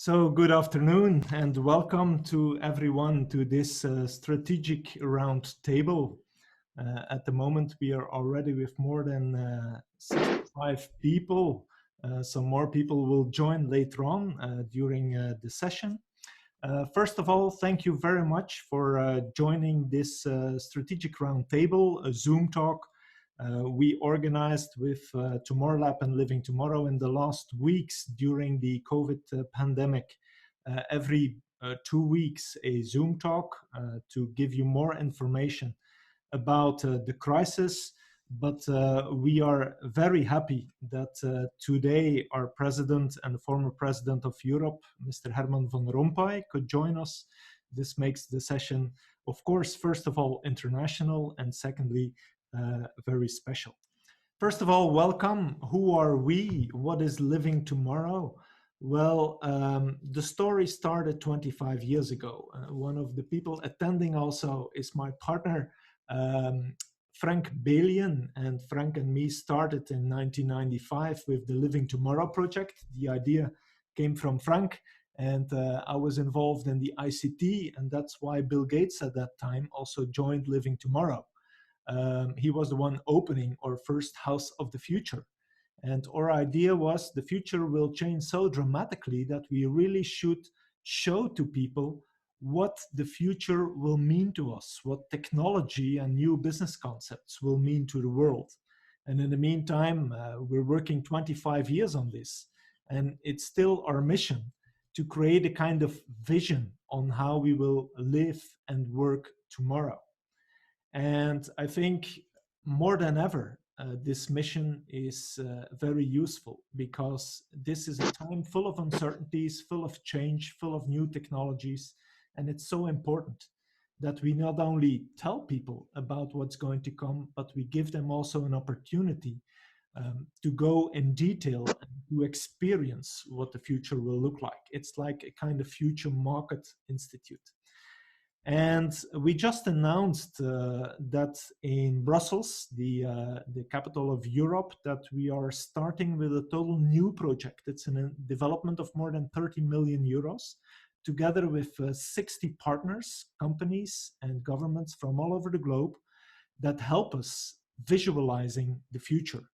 So good afternoon and welcome to everyone to this strategic roundtable. At the moment, we are already with more than 65 people. Some more people will join later on during the session. First of all, thank you very much for joining this strategic roundtable, a Zoomtalk. We organized with TomorrowLab and Living Tomorrow in the last weeks during the COVID pandemic. Every 2 weeks, a Zoom talk to give you more information about the crisis. But we are very happy that today our president and former president of Europe, Mr. Herman Van Rompuy, could join us. This makes the session, of course, first of all, international, and secondly, very special. First of all, welcome. Who are we? What is Living Tomorrow? Well, the story started 25 years ago. One of the people attending also is my partner, Frank Belian, and Frank and me started in 1995 with the Living Tomorrow project. The idea came from Frank, and I was involved in the ICT, and that's why Bill Gates at that time also joined Living Tomorrow. He was the one opening our first House of the Future. And our idea was the future will change so dramatically that we really should show to people what the future will mean to us, what technology and new business concepts will mean to the world. And in the meantime, we're working 25 years on this. And it's still our mission to create a kind of vision on how we will live and work tomorrow. And I think more than ever, this mission is very useful because this is a time full of uncertainties, full of change, full of new technologies. And it's so important that we not only tell people about what's going to come, but we give them also an opportunity to go in detail and to experience what the future will look like. It's like a kind of future market institute. And we just announced that in Brussels, the capital of Europe, that we are starting with a total new project. It's in a development of more than 30 million euros, together with 60 partners, companies, and governments from all over the globe that help us visualizing the future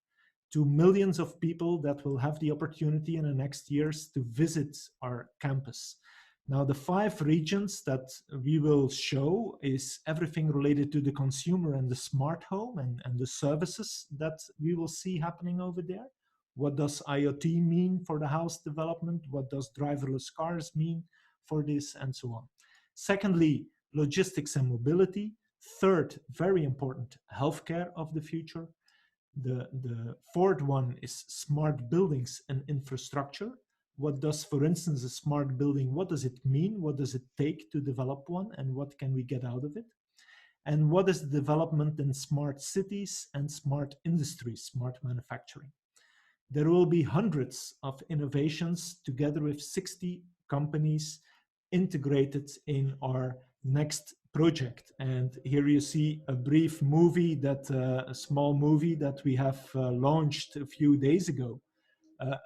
to millions of people that will have the opportunity in the next years to visit our campus. Now, the 5 regions that we will show is everything related to the consumer and the smart home and the services that we will see happening over there. What does IoT mean for the house development? What does driverless cars mean for this, and so on? Secondly, logistics and mobility. Third, very important, healthcare of the future. The fourth one is smart buildings and infrastructure. What does, for instance, a smart building, what does it mean? What does it take to develop one? And what can we get out of it? And what is the development in smart cities and smart industries, smart manufacturing? There will be hundreds of innovations together with 60 companies integrated in our next project. And here you see a brief movie, a small movie that we have launched a few days ago.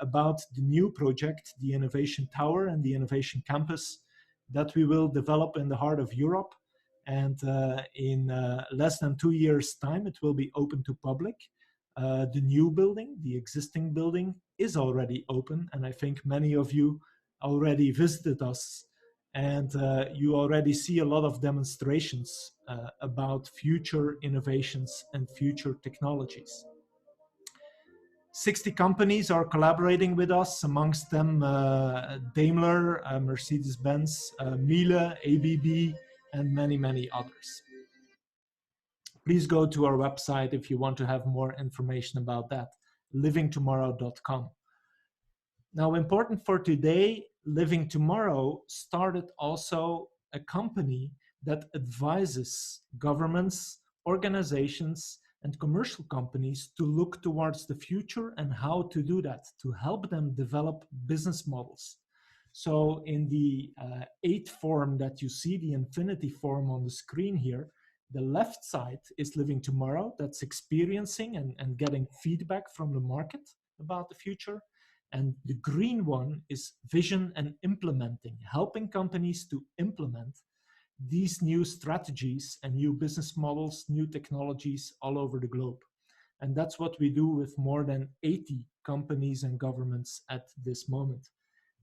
About the new project, the Innovation Tower and the Innovation Campus that we will develop in the heart of Europe. And in less than 2 years' time, it will be open to public. The new building, the existing building, is already open. And I think many of you already visited us. And you already see a lot of demonstrations about future innovations and future technologies. 60 companies are collaborating with us, amongst them Daimler, Mercedes-Benz, Miele, ABB, and many, many others. Please go to our website if you want to have more information about that, livingtomorrow.com. Now, important for today, Living Tomorrow started also a company that advises governments, organizations, and commercial companies to look towards the future and how to do that, to help them develop business models. So in the 8 form that you see, the infinity form on the screen here, the left side is Living Tomorrow, that's experiencing and getting feedback from the market about the future. And the green one is vision and implementing, helping companies to implement these new strategies and new business models, new technologies all over the globe. And that's what we do with more than 80 companies and governments at this moment.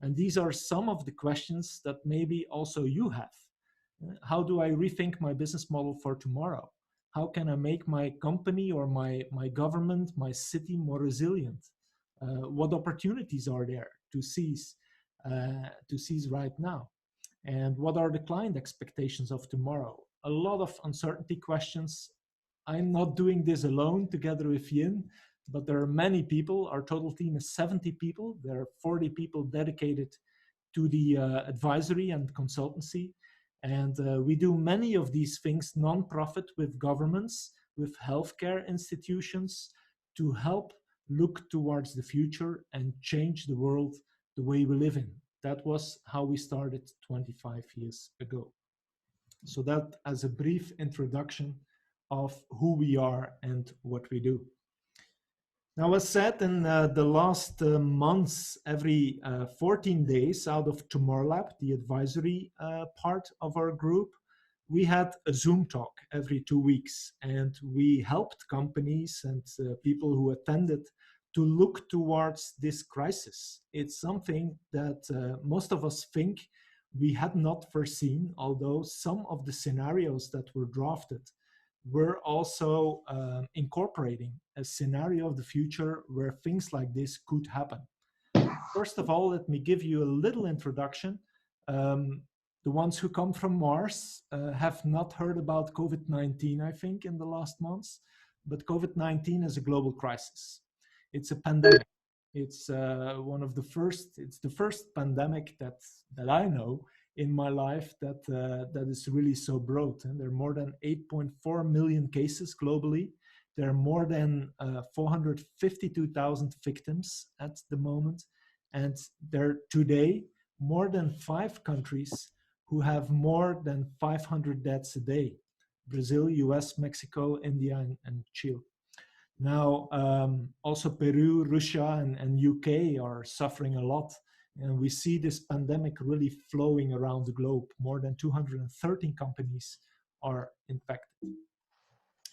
And these are some of the questions that maybe also you have. How do I rethink my business model for tomorrow? How can I make my company or my government, my city more resilient? What opportunities are there to seize right now? And what are the client expectations of tomorrow? A lot of uncertainty questions. I'm not doing this alone together with Yin, but there are many people. Our total team is 70 people. There are 40 people dedicated to the advisory and consultancy. And we do many of these things non-profit with governments, with healthcare institutions, to help look towards the future and change the world the way we live in. That was how we started 25 years ago. So that as a brief introduction of who we are and what we do. Now, as said, in the last months, every 14 days out of TomorrowLab, the advisory part of our group, we had a Zoom talk every 2 weeks, and we helped companies and people who attended to look towards this crisis. It's something that most of us think we had not foreseen, although some of the scenarios that were drafted were also incorporating a scenario of the future where things like this could happen. First of all, let me give you a little introduction. The ones who come from Mars have not heard about COVID-19, I think, in the last months, but COVID-19 is a global crisis. It's a pandemic. It's it's the first pandemic that I know in my life that is really so broad. And there are more than 8.4 million cases globally. There are more than 452,000 victims at the moment. And there are today more than 5 countries who have more than 500 deaths a day. Brazil, US, Mexico, India, and Chile. Now, also Peru, Russia, and UK are suffering a lot. And we see this pandemic really flowing around the globe. More than 213 companies are infected.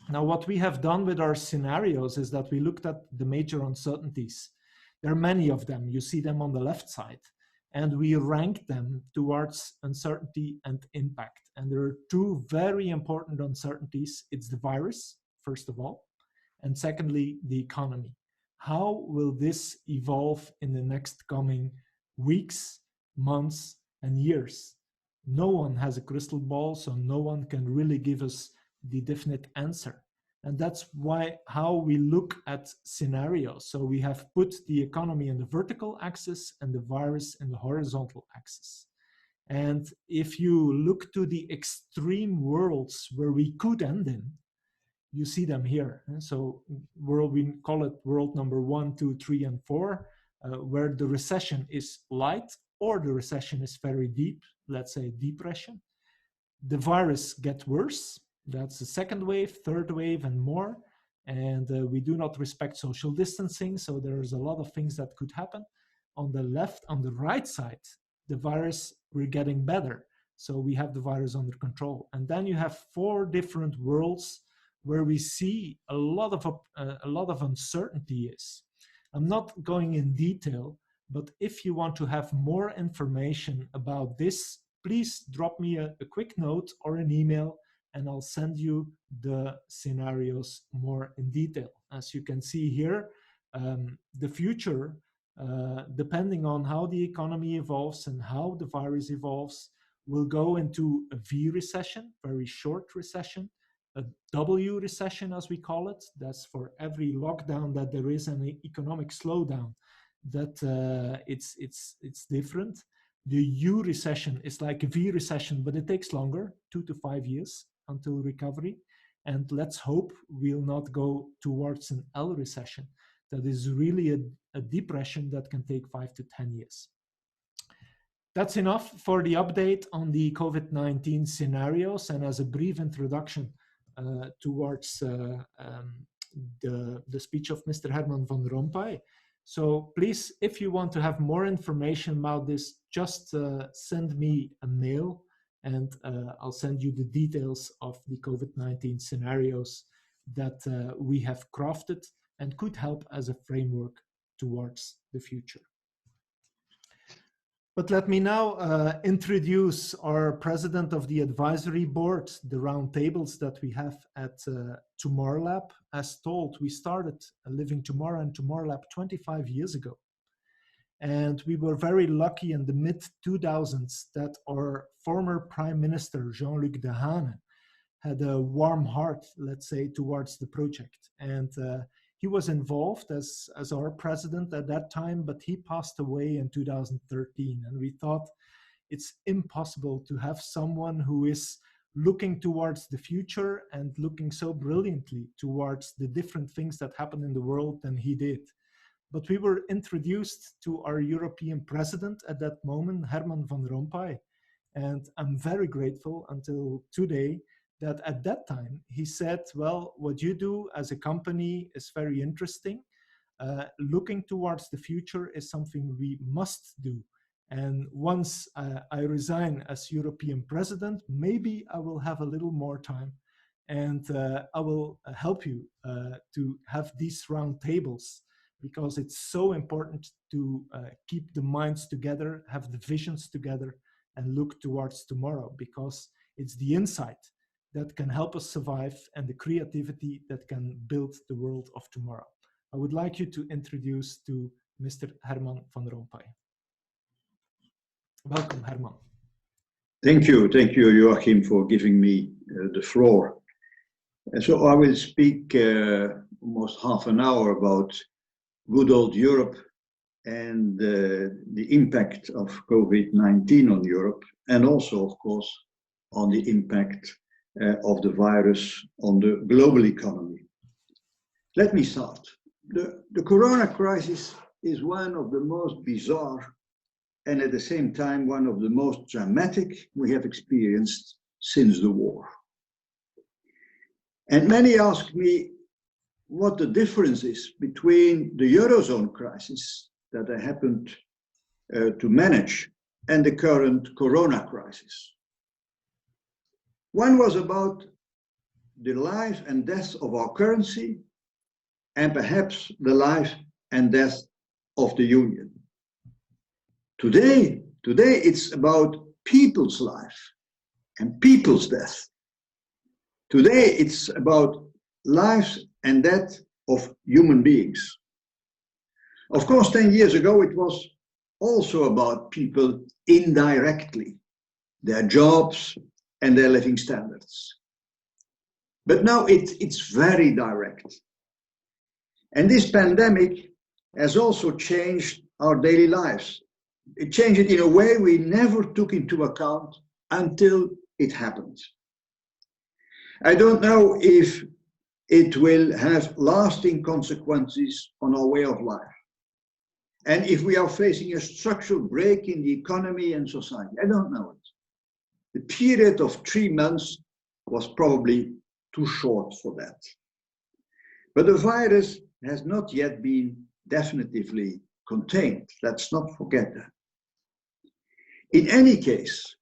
Now, what we have done with our scenarios is that we looked at the major uncertainties. There are many of them. You see them on the left side. And we ranked them towards uncertainty and impact. And there are 2 very important uncertainties. It's the virus, first of all, and secondly, the economy. How will this evolve in the next coming weeks, months, and years? No one has a crystal ball, so no one can really give us the definite answer. And that's how we look at scenarios. So we have put the economy in the vertical axis and the virus in the horizontal axis. And if you look to the extreme worlds where we could end in, you see them here. So we call it world number 1, 2, 3, and 4, where the recession is light or the recession is very deep, let's say depression. The virus gets worse. That's the second wave, third wave, and more. And we do not respect social distancing. So there's a lot of things that could happen. On the right side, the virus, we're getting better. So we have the virus under control. And then you have 4 different worlds where we see a lot of uncertainty is. I'm not going in detail, but if you want to have more information about this, please drop me a quick note or an email, and I'll send you the scenarios more in detail. As you can see here, the future, depending on how the economy evolves and how the virus evolves, will go into a V recession, very short recession, a W recession, as we call it. That's for every lockdown that there is an economic slowdown, that it's different. The U recession is like a V recession, but it takes longer, 2 to 5 years until recovery. And let's hope we'll not go towards an L recession. That is really a depression that can take 5 to 10 years. That's enough for the update on the COVID-19 scenarios. And as a brief introduction towards the speech of Mr. Herman Van Rompuy, So please, if you want to have more information about this, just send me a mail, and I'll send you the details of the COVID-19 scenarios that we have crafted and could help as a framework towards the future. But let me now introduce our president of the advisory board, the roundtables that we have at TomorrowLab. As told, we started Living Tomorrow and TomorrowLab 25 years ago. And we were very lucky in the mid-2000s that our former Prime Minister, Jean-Luc Dehaene, had a warm heart, let's say, towards the project. And he was involved as our president at that time, but he passed away in 2013. And we thought it's impossible to have someone who is looking towards the future and looking so brilliantly towards the different things that happen in the world than he did. But we were introduced to our European president at that moment, Herman Van Rompuy. And I'm very grateful until today that at that time he said, well, what you do as a company is very interesting. Looking towards the future is something we must do. And once I resign as European president, maybe I will have a little more time, and I will help you to have these round tables, because it's so important to keep the minds together, have the visions together, and look towards tomorrow, because it's the insight that can help us survive and the creativity that can build the world of tomorrow. I would like you to introduce to Mr. Herman Van Rompuy. Welcome, Herman. Thank you, Joachim, for giving me the floor. So I will speak almost half an hour about good old Europe and the impact of COVID-19 on Europe, and also, of course, on the impact of the virus on the global economy. Let me start. The corona crisis is one of the most bizarre and at the same time one of the most dramatic we have experienced since the war. And many ask me what the difference is between the Eurozone crisis that I happened to manage and the current corona crisis. One was about the life and death of our currency, and perhaps the life and death of the Union. Today it's about people's life and people's death. Today it's about lives and death of human beings. Of course, 10 years ago it was also about people indirectly, their jobs and their living standards. But now it's very direct. And this pandemic has also changed our daily lives. It changed it in a way we never took into account until it happened. I don't know if it will have lasting consequences on our way of life, and if we are facing a structural break in the economy and society. I don't know it. The period of 3 months was probably too short for that. But the virus has not yet been definitively contained. Let's not forget that. In any case,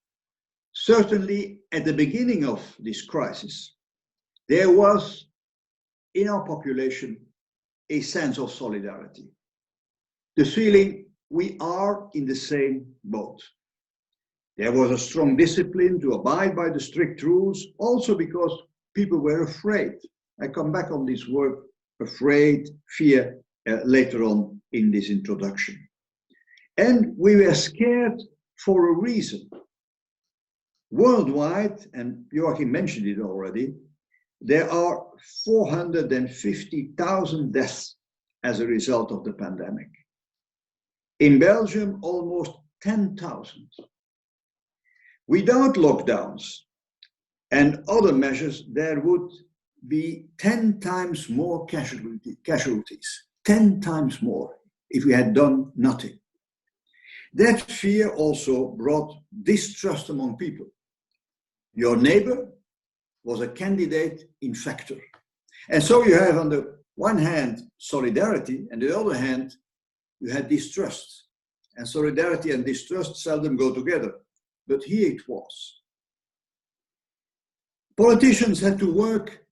certainly at the beginning of this crisis, there was in our population a sense of solidarity. The feeling we are in the same boat. There was a strong discipline to abide by the strict rules, also because people were afraid. I come back on this word, afraid, fear, later on in this introduction. And we were scared for a reason. Worldwide, and Joachim mentioned it already, there are 450,000 deaths as a result of the pandemic. In Belgium, almost 10,000. Without lockdowns and other measures, there would be 10 times more casualties, 10 times more if we had done nothing. That fear also brought distrust among people. Your neighbor was a candidate infector. And so you have on the one hand solidarity, and on the other hand you had distrust. And solidarity and distrust seldom go together. But here it was. Politicians had to work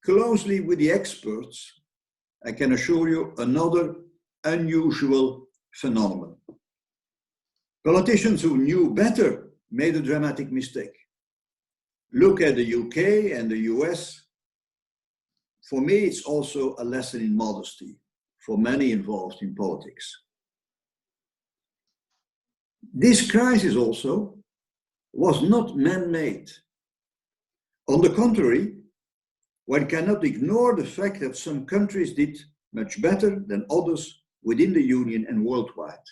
closely with the experts. I can assure you, another unusual phenomenon. Politicians who knew better made a dramatic mistake. Look at the UK and the US. For me, it's also a lesson in modesty for many involved in politics. This crisis also was not man-made. On the contrary, one cannot ignore the fact that some countries did much better than others within the Union and worldwide.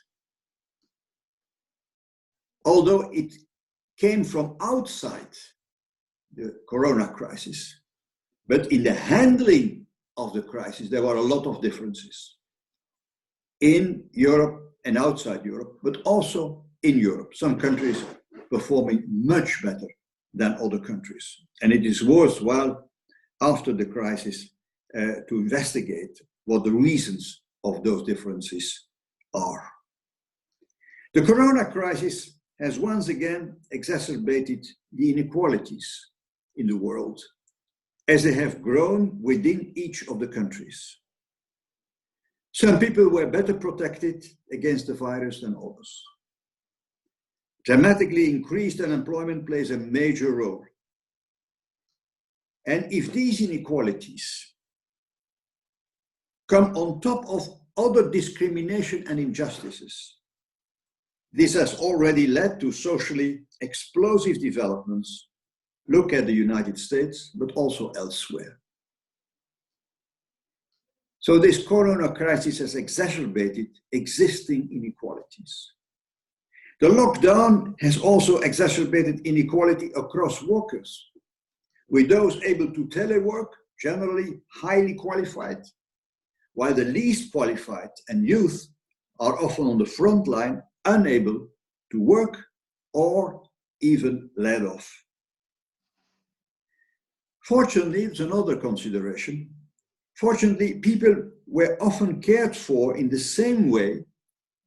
Although it came from outside the corona crisis, but in the handling of the crisis, there were a lot of differences in Europe and outside Europe, but also in Europe. Some countries performing much better than other countries. And it is worthwhile after the crisis to investigate what the reasons of those differences are. The corona crisis has once again exacerbated the inequalities in the world as they have grown within each of the countries. Some people were better protected against the virus than others. Dramatically increased unemployment plays a major role. And if these inequalities come on top of other discrimination and injustices, this has already led to socially explosive developments. Look at the United States, but also elsewhere. So this corona crisis has exacerbated existing inequalities. The lockdown has also exacerbated inequality across workers, with those able to telework generally highly qualified, while the least qualified and youth are often on the front line, unable to work or even laid off. Fortunately, it's another consideration. Fortunately, people were often cared for in the same way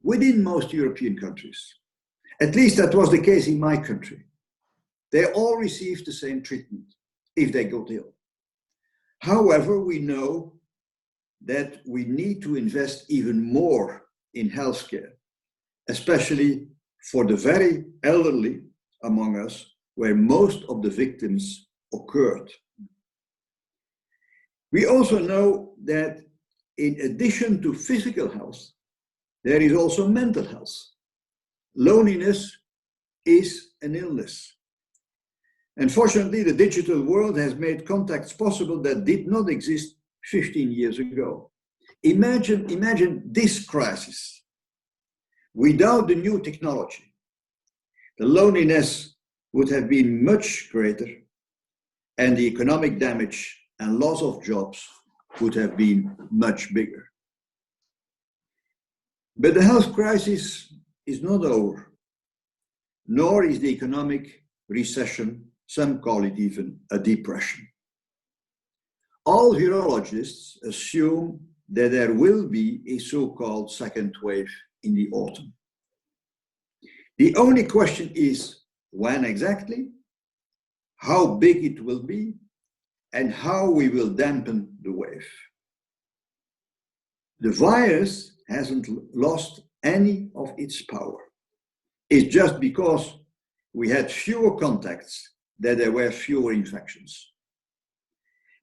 within most European countries. At least that was the case in my country. They all received the same treatment if they got ill. However, we know that we need to invest even more in healthcare, especially for the very elderly among us, where most of the victims occurred. We also know that in addition to physical health, there is also mental health. Loneliness is an illness. Unfortunately, the digital world has made contacts possible that did not exist 15 years ago. Imagine this crisis without the new technology. The loneliness would have been much greater, and the economic damage and loss of jobs would have been much bigger. But the health crisis is not over, nor is the economic recession, some call it even a depression. All virologists assume that there will be a so-called second wave in the autumn. The only question is when exactly, how big it will be, and how we will dampen the wave. The virus hasn't lost any of its power. It's just because we had fewer contacts that there were fewer infections.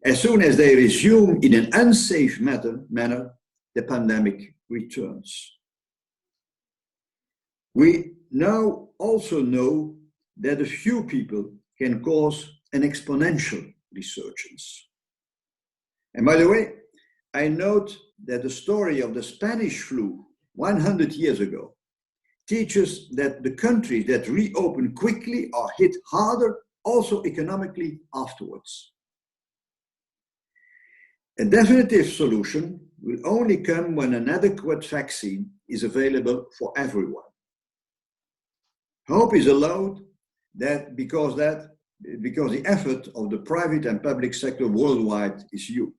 As soon as they resume in an unsafe manner, the pandemic returns. We now also know that a few people can cause an exponential resurgence. And by the way, I note that the story of the Spanish flu 100 years ago teaches that the countries that reopen quickly are hit harder, also economically, afterwards. A definitive solution will only come when an adequate vaccine is available for everyone. Hope is allowed because the effort of the private and public sector worldwide is huge.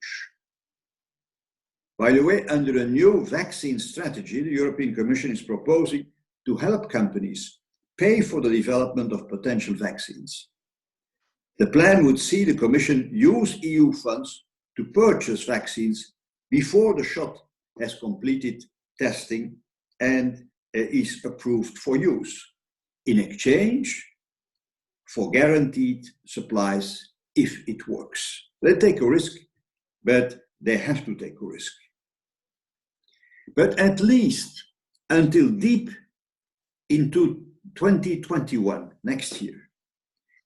By the way, under a new vaccine strategy, the European Commission is proposing to help companies pay for the development of potential vaccines. The plan would see the Commission use EU funds to purchase vaccines before the shot has completed testing and is approved for use, in exchange for guaranteed supplies if it works. They take a risk, but they have to take a risk. But at least until deep into 2021, next year,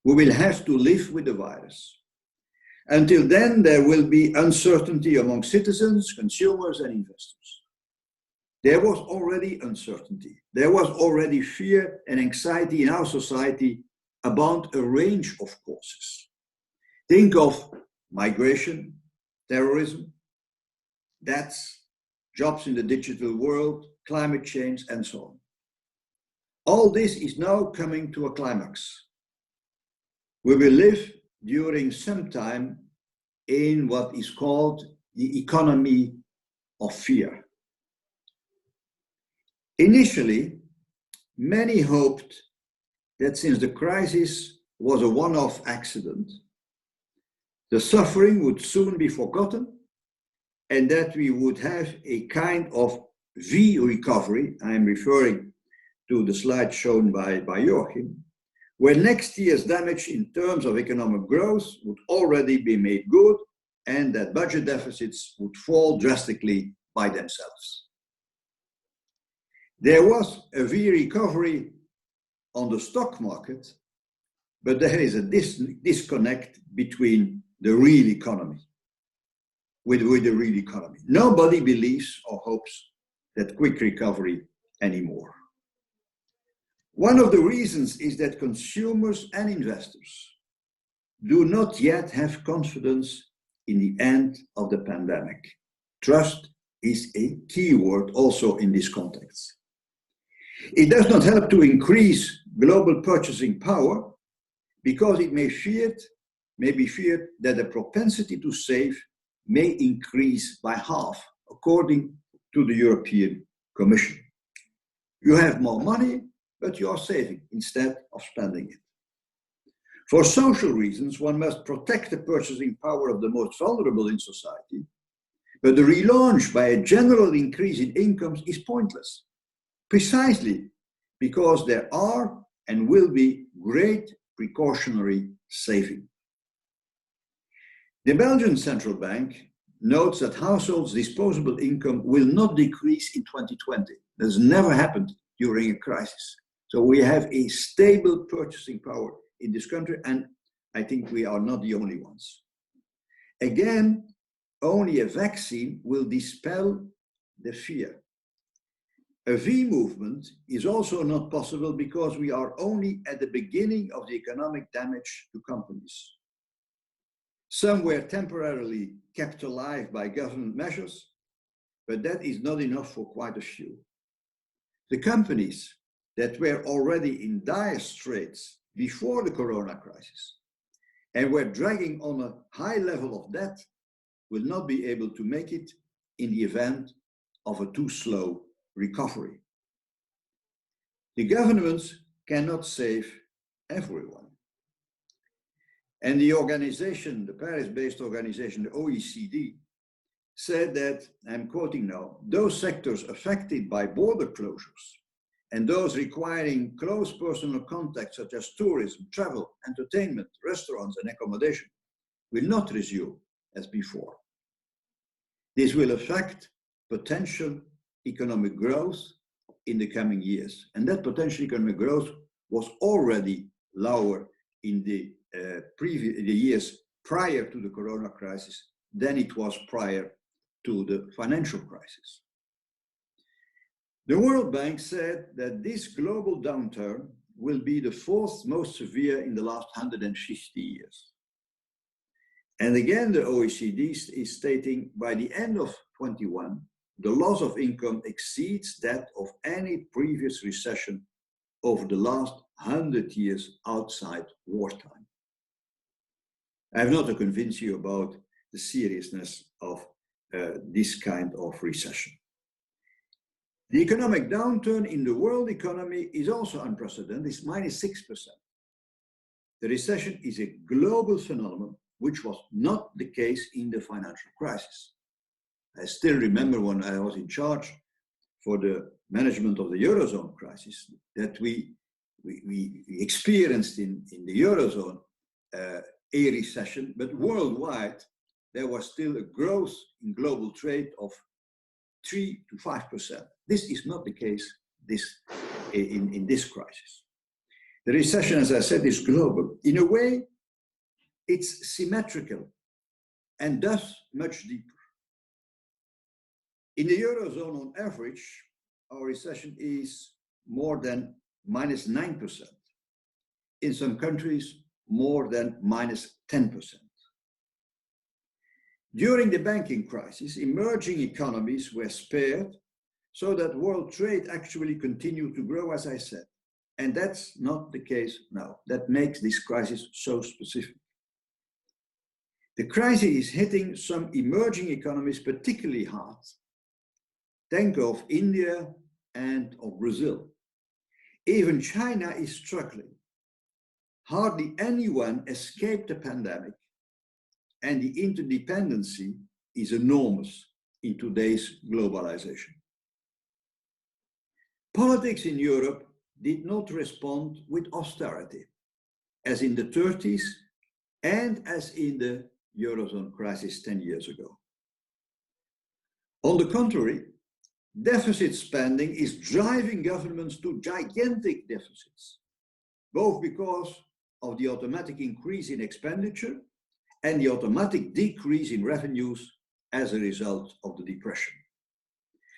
we will have to live with the virus. Until then, there will be uncertainty among citizens, consumers, and investors. There was already uncertainty. There was already fear and anxiety in our society about a range of causes. Think of migration, terrorism, deaths, jobs in the digital world, climate change, and so on. All this is now coming to a climax. We will live during some time in what is called the economy of fear. Initially, many hoped that since the crisis was a one-off accident, the suffering would soon be forgotten and that we would have a kind of V recovery. I am referring to the slide shown by Joachim, where next year's damage in terms of economic growth would already be made good and that budget deficits would fall drastically by themselves. There was a V recovery on the stock market, but there is a disconnect between the real economy, with the real economy. Nobody believes or hopes that quick recovery anymore. One of the reasons is that consumers and investors do not yet have confidence in the end of the pandemic. Trust is a key word also in this context. It does not help to increase global purchasing power because it may be feared that the propensity to save may increase by half, according to the European Commission. You have more money, but you are saving instead of spending it. For social reasons, one must protect the purchasing power of the most vulnerable in society, but the relaunch by a general increase in incomes is pointless, precisely because there are and will be great precautionary saving. The Belgian Central Bank notes that households' disposable income will not decrease in 2020. That has never happened during a crisis. So we have a stable purchasing power in this country, and I think we are not the only ones. Again, only a vaccine will dispel the fear. A V movement is also not possible because we are only at the beginning of the economic damage to companies. Some were temporarily kept alive by government measures, but that is not enough for quite a few. The companies that were already in dire straits before the corona crisis and were dragging on a high level of debt will not be able to make it in the event of a too slow recovery. The governments cannot save everyone. And the organization, the Paris-based organization, the OECD, said that, I'm quoting now, those sectors affected by border closures and those requiring close personal contact, such as tourism, travel, entertainment, restaurants, and accommodation, will not resume as before. This will affect potential economic growth in the coming years. And that potential economic growth was already lower in the years prior to the corona crisis than it was prior to the financial crisis. The World Bank said that this global downturn will be the fourth most severe in the last 150 years. And again, the OECD is stating by the end of 21, the loss of income exceeds that of any previous recession over the last 100 years outside wartime. I have not to convince you about the seriousness of this kind of recession. The economic downturn in the world economy is also unprecedented. It's -6%. The recession is a global phenomenon, which was not the case in the financial crisis. I still remember when I was in charge for the management of the Eurozone crisis, that we experienced in the Eurozone a recession, but worldwide, there was still a growth in global trade of 3 to 5%. This is not the case in this crisis. The recession, as I said, is global. In a way, it's symmetrical and thus much deeper. In the Eurozone, on average, our recession is more than -9%. In some countries, more than -10%. During the banking crisis, emerging economies were spared so that world trade actually continued to grow, as I said. And that's not the case now. That makes this crisis so specific. The crisis is hitting some emerging economies particularly hard. Think of India and of Brazil. Even China is struggling. Hardly anyone escaped the pandemic, and the interdependency is enormous in today's globalization. Politics in Europe did not respond with austerity, as in the 30s and as in the Eurozone crisis 10 years ago. On the contrary, deficit spending is driving governments to gigantic deficits, both because of the automatic increase in expenditure and the automatic decrease in revenues as a result of the depression.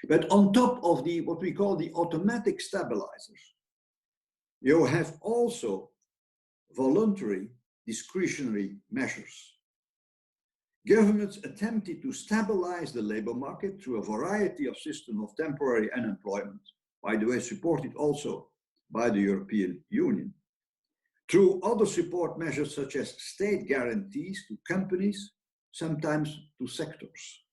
But on top of what we call the automatic stabilizers, you have also voluntary discretionary measures. Governments attempted to stabilize the labor market through a variety of systems of temporary unemployment, by the way, supported also by the European Union, through other support measures such as state guarantees to companies, sometimes to sectors.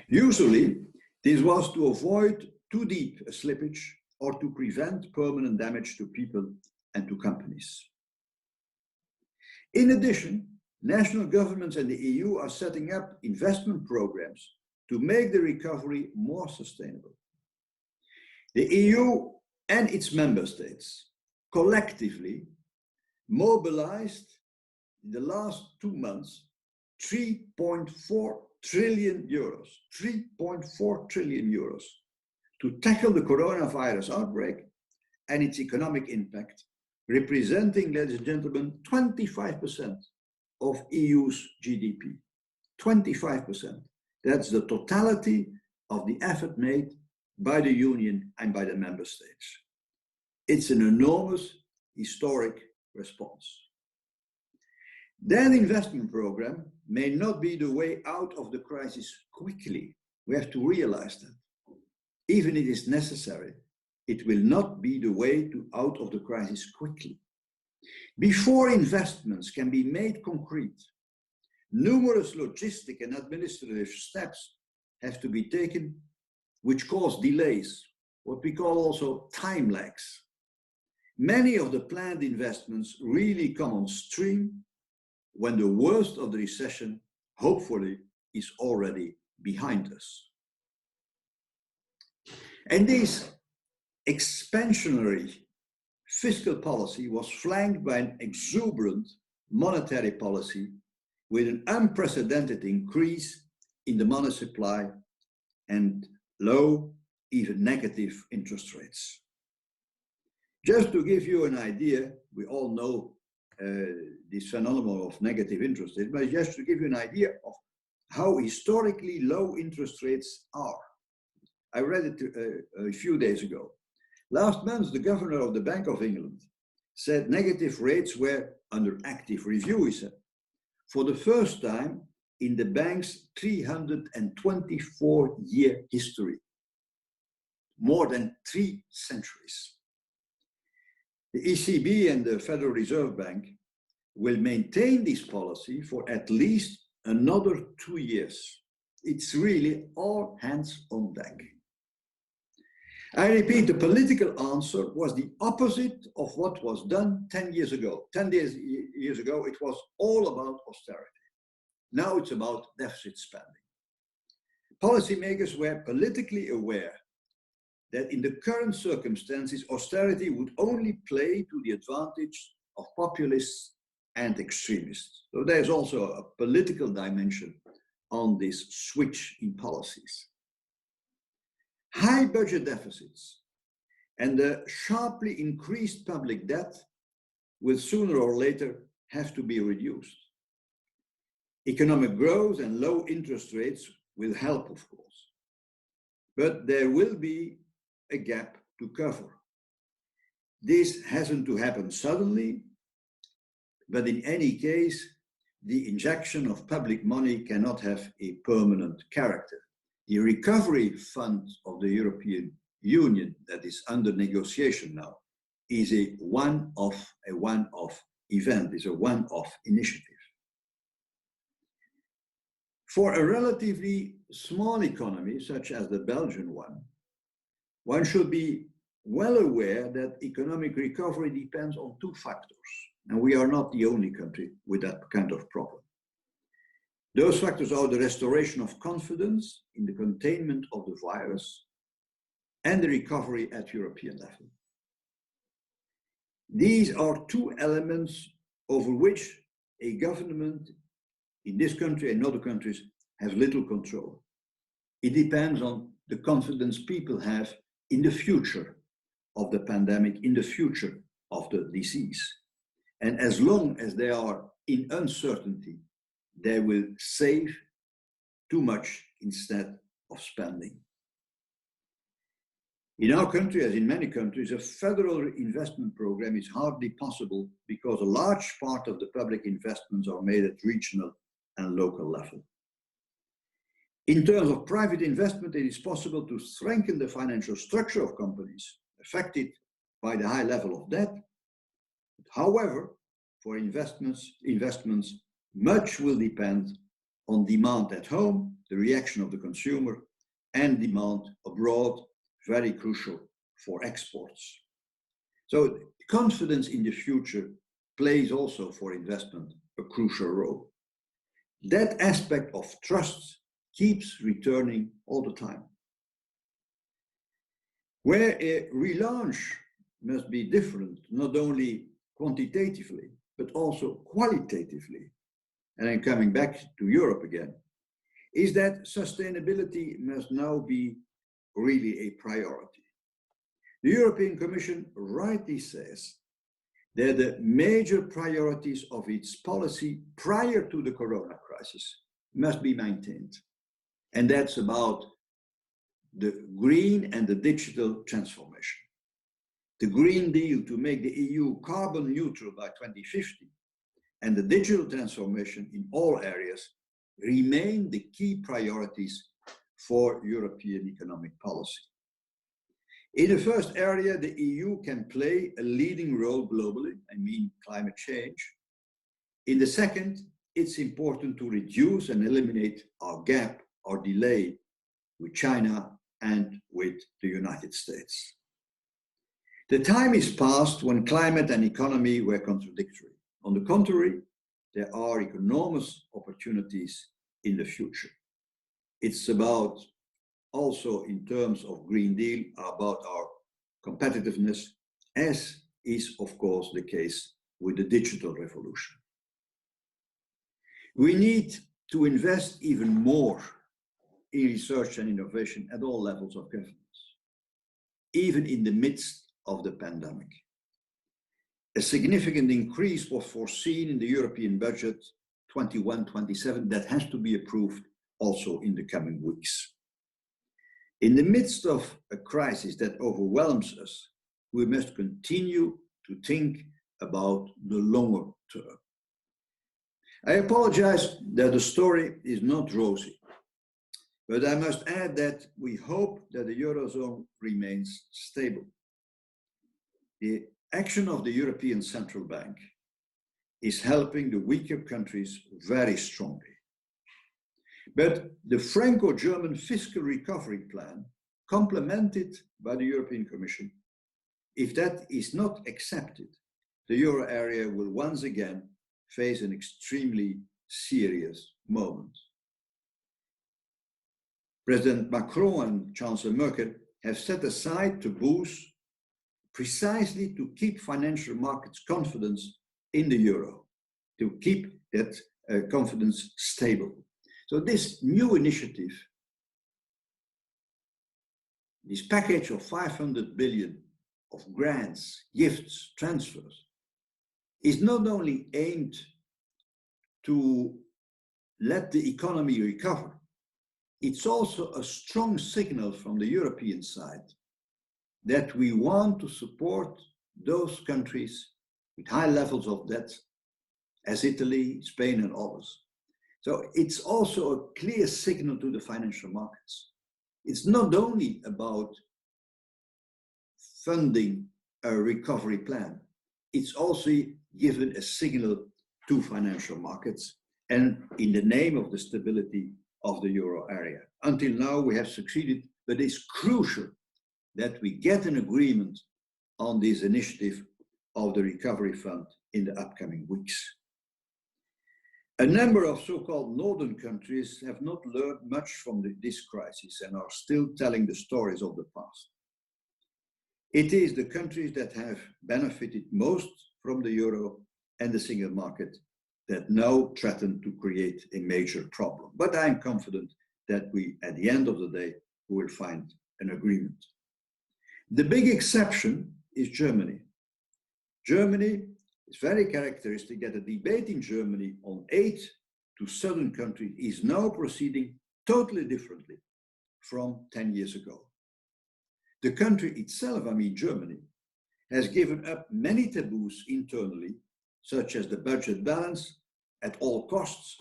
Usually, this was to avoid too deep a slippage or to prevent permanent damage to people and to companies. In addition, national governments and the EU are setting up investment programs to make the recovery more sustainable. The EU and its member states collectively mobilized in the last 2 months 3.4 trillion euros, 3.4 trillion euros to tackle the coronavirus outbreak and its economic impact, representing, ladies and gentlemen, 25% of EU's GDP. 25%. That's the totality of the effort made by the Union and by the member states. It's an enormous historic response. That investment program may not be the way out of the crisis quickly. We have to realize that. Even if it is necessary, it will not be the way out of the crisis quickly. Before investments can be made concrete, numerous logistic and administrative steps have to be taken, which cause delays, what we call also time lags. Many of the planned investments really come on stream when the worst of the recession, hopefully, is already behind us. And this expansionary fiscal policy was flanked by an exuberant monetary policy with an unprecedented increase in the money supply and low, even negative interest rates. Just to give you an idea, we all know this phenomenon of negative interest rates, but just to give you an idea of how historically low interest rates are. I read it a few days ago. Last month, the governor of the Bank of England said negative rates were under active review, he said, for the first time in the bank's 324-year history, more than 3 centuries. The ECB and the Federal Reserve Bank will maintain this policy for at least another 2 years, It's really all hands on deck. I repeat, the political answer was the opposite of what was done 10 years ago. 10 years ago, it was all about austerity. Now it's about deficit spending. Policymakers were politically aware that in the current circumstances, austerity would only play to the advantage of populists and extremists. So there's also a political dimension on this switch in policies. High budget deficits and the sharply increased public debt will sooner or later have to be reduced. Economic growth and low interest rates will help, of course, but there will be a gap to cover. This hasn't to happen suddenly, but in any case, the injection of public money cannot have a permanent character. The recovery fund of the European Union that is under negotiation now is a one-off event, is a one-off initiative. For a relatively small economy, such as the Belgian one should be well aware that economic recovery depends on two factors, and we are not the only country with that kind of problem. Those factors are the restoration of confidence in the containment of the virus and the recovery at European level. These are two elements over which a government in this country and other countries has little control. It depends on the confidence people have in the future of the pandemic, in the future of the disease. And as long as they are in uncertainty, they will save too much instead of spending. In our country, as in many countries, a federal investment program is hardly possible because a large part of the public investments are made at regional and local level. In terms of private investment, it is possible to strengthen the financial structure of companies affected by the high level of debt. However, for investments, much will depend on demand at home, the reaction of the consumer, and demand abroad, very crucial for exports. So confidence in the future plays also for investment a crucial role. That aspect of trust keeps returning all the time. Where a relaunch must be different, not only quantitatively, but also qualitatively, and I'm coming back to Europe again, is that sustainability must now be really a priority. The European Commission rightly says that the major priorities of its policy prior to the corona crisis must be maintained. And that's about the green and the digital transformation. The Green Deal to make the EU carbon neutral by 2050 and the digital transformation in all areas remain the key priorities for European economic policy. In the first area, the EU can play a leading role globally, I mean climate change. In the second, it's important to reduce and eliminate our gap, our delay with China and with the United States. The time is past when climate and economy were contradictory. On the contrary, there are enormous opportunities in the future. It's about also in terms of Green Deal, about our competitiveness, as is of course the case with the digital revolution. We need to invest even more in research and innovation at all levels of governance, even in the midst of the pandemic. A significant increase was foreseen in the European budget 21-27 that has to be approved also in the coming weeks. In the midst of a crisis that overwhelms us, we must continue to think about the longer term. I apologize that the story is not rosy, but I must add that we hope that the Eurozone remains stable. The action of the European Central Bank is helping the weaker countries very strongly. But the Franco-German fiscal recovery plan, complemented by the European Commission, if that is not accepted, the euro area will once again face an extremely serious moment. President Macron and Chancellor Merkel have set aside taboos precisely to keep financial markets' confidence in the euro, to keep that confidence stable. So this new initiative, this package of 500 billion of grants, gifts, transfers, is not only aimed to let the economy recover, it's also a strong signal from the European side that we want to support those countries with high levels of debt, as Italy, Spain, and others. So it's also a clear signal to the financial markets. It's not only about funding a recovery plan, it's also given a signal to financial markets and in the name of the stability of the euro area. Until now, we have succeeded, but it's crucial that we get an agreement on this initiative of the recovery fund in the upcoming weeks. A number of so-called northern countries have not learned much from this crisis and are still telling the stories of the past. It is the countries that have benefited most from the euro and the single market that now threaten to create a major problem. But I'm confident that we, at the end of the day, will find an agreement. The big exception is Germany. Germany, it's very characteristic that the debate in Germany on aid to southern countries is now proceeding totally differently from 10 years ago. The country itself, I mean Germany, has given up many taboos internally, such as the budget balance at all costs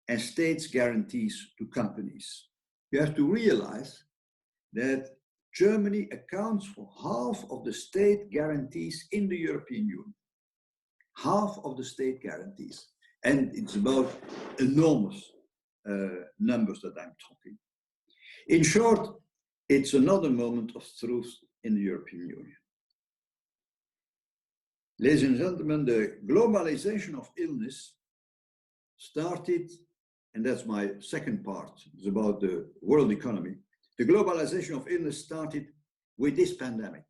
and states' guarantees to companies. You have to realize that Germany accounts for half of the state guarantees in the European Union. Half of the state guarantees. And it's about enormous numbers that I'm talking. In short, it's another moment of truth in the European Union. Ladies and gentlemen, the globalization of illness started, and that's my second part, it's about the world economy. The globalization of illness started with this pandemic,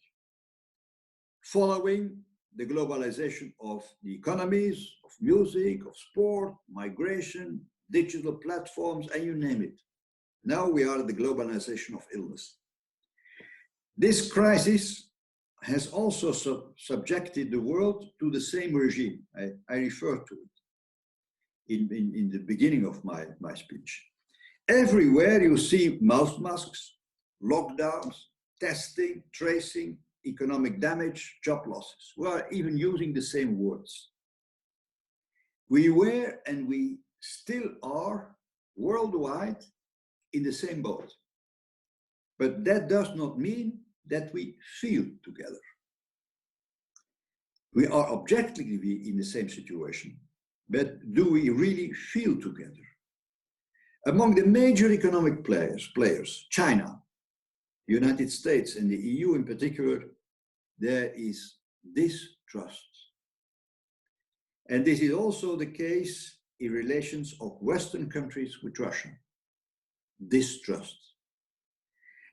following the globalization of the economies, of music, of sport, migration, digital platforms, and you name it. Now we are at the globalization of illness. This crisis has also subjected the world to the same regime. I referred to it in the beginning of my speech. Everywhere you see mouth masks, lockdowns, testing, tracing, economic damage, job losses. We are even using the same words. We were and we still are worldwide in the same boat. But that does not mean that we feel together. We are objectively in the same situation, but do we really feel together? Among the major economic players, China, the United States, and the EU in particular, there is distrust. And this is also the case in relations of Western countries with Russia. Distrust.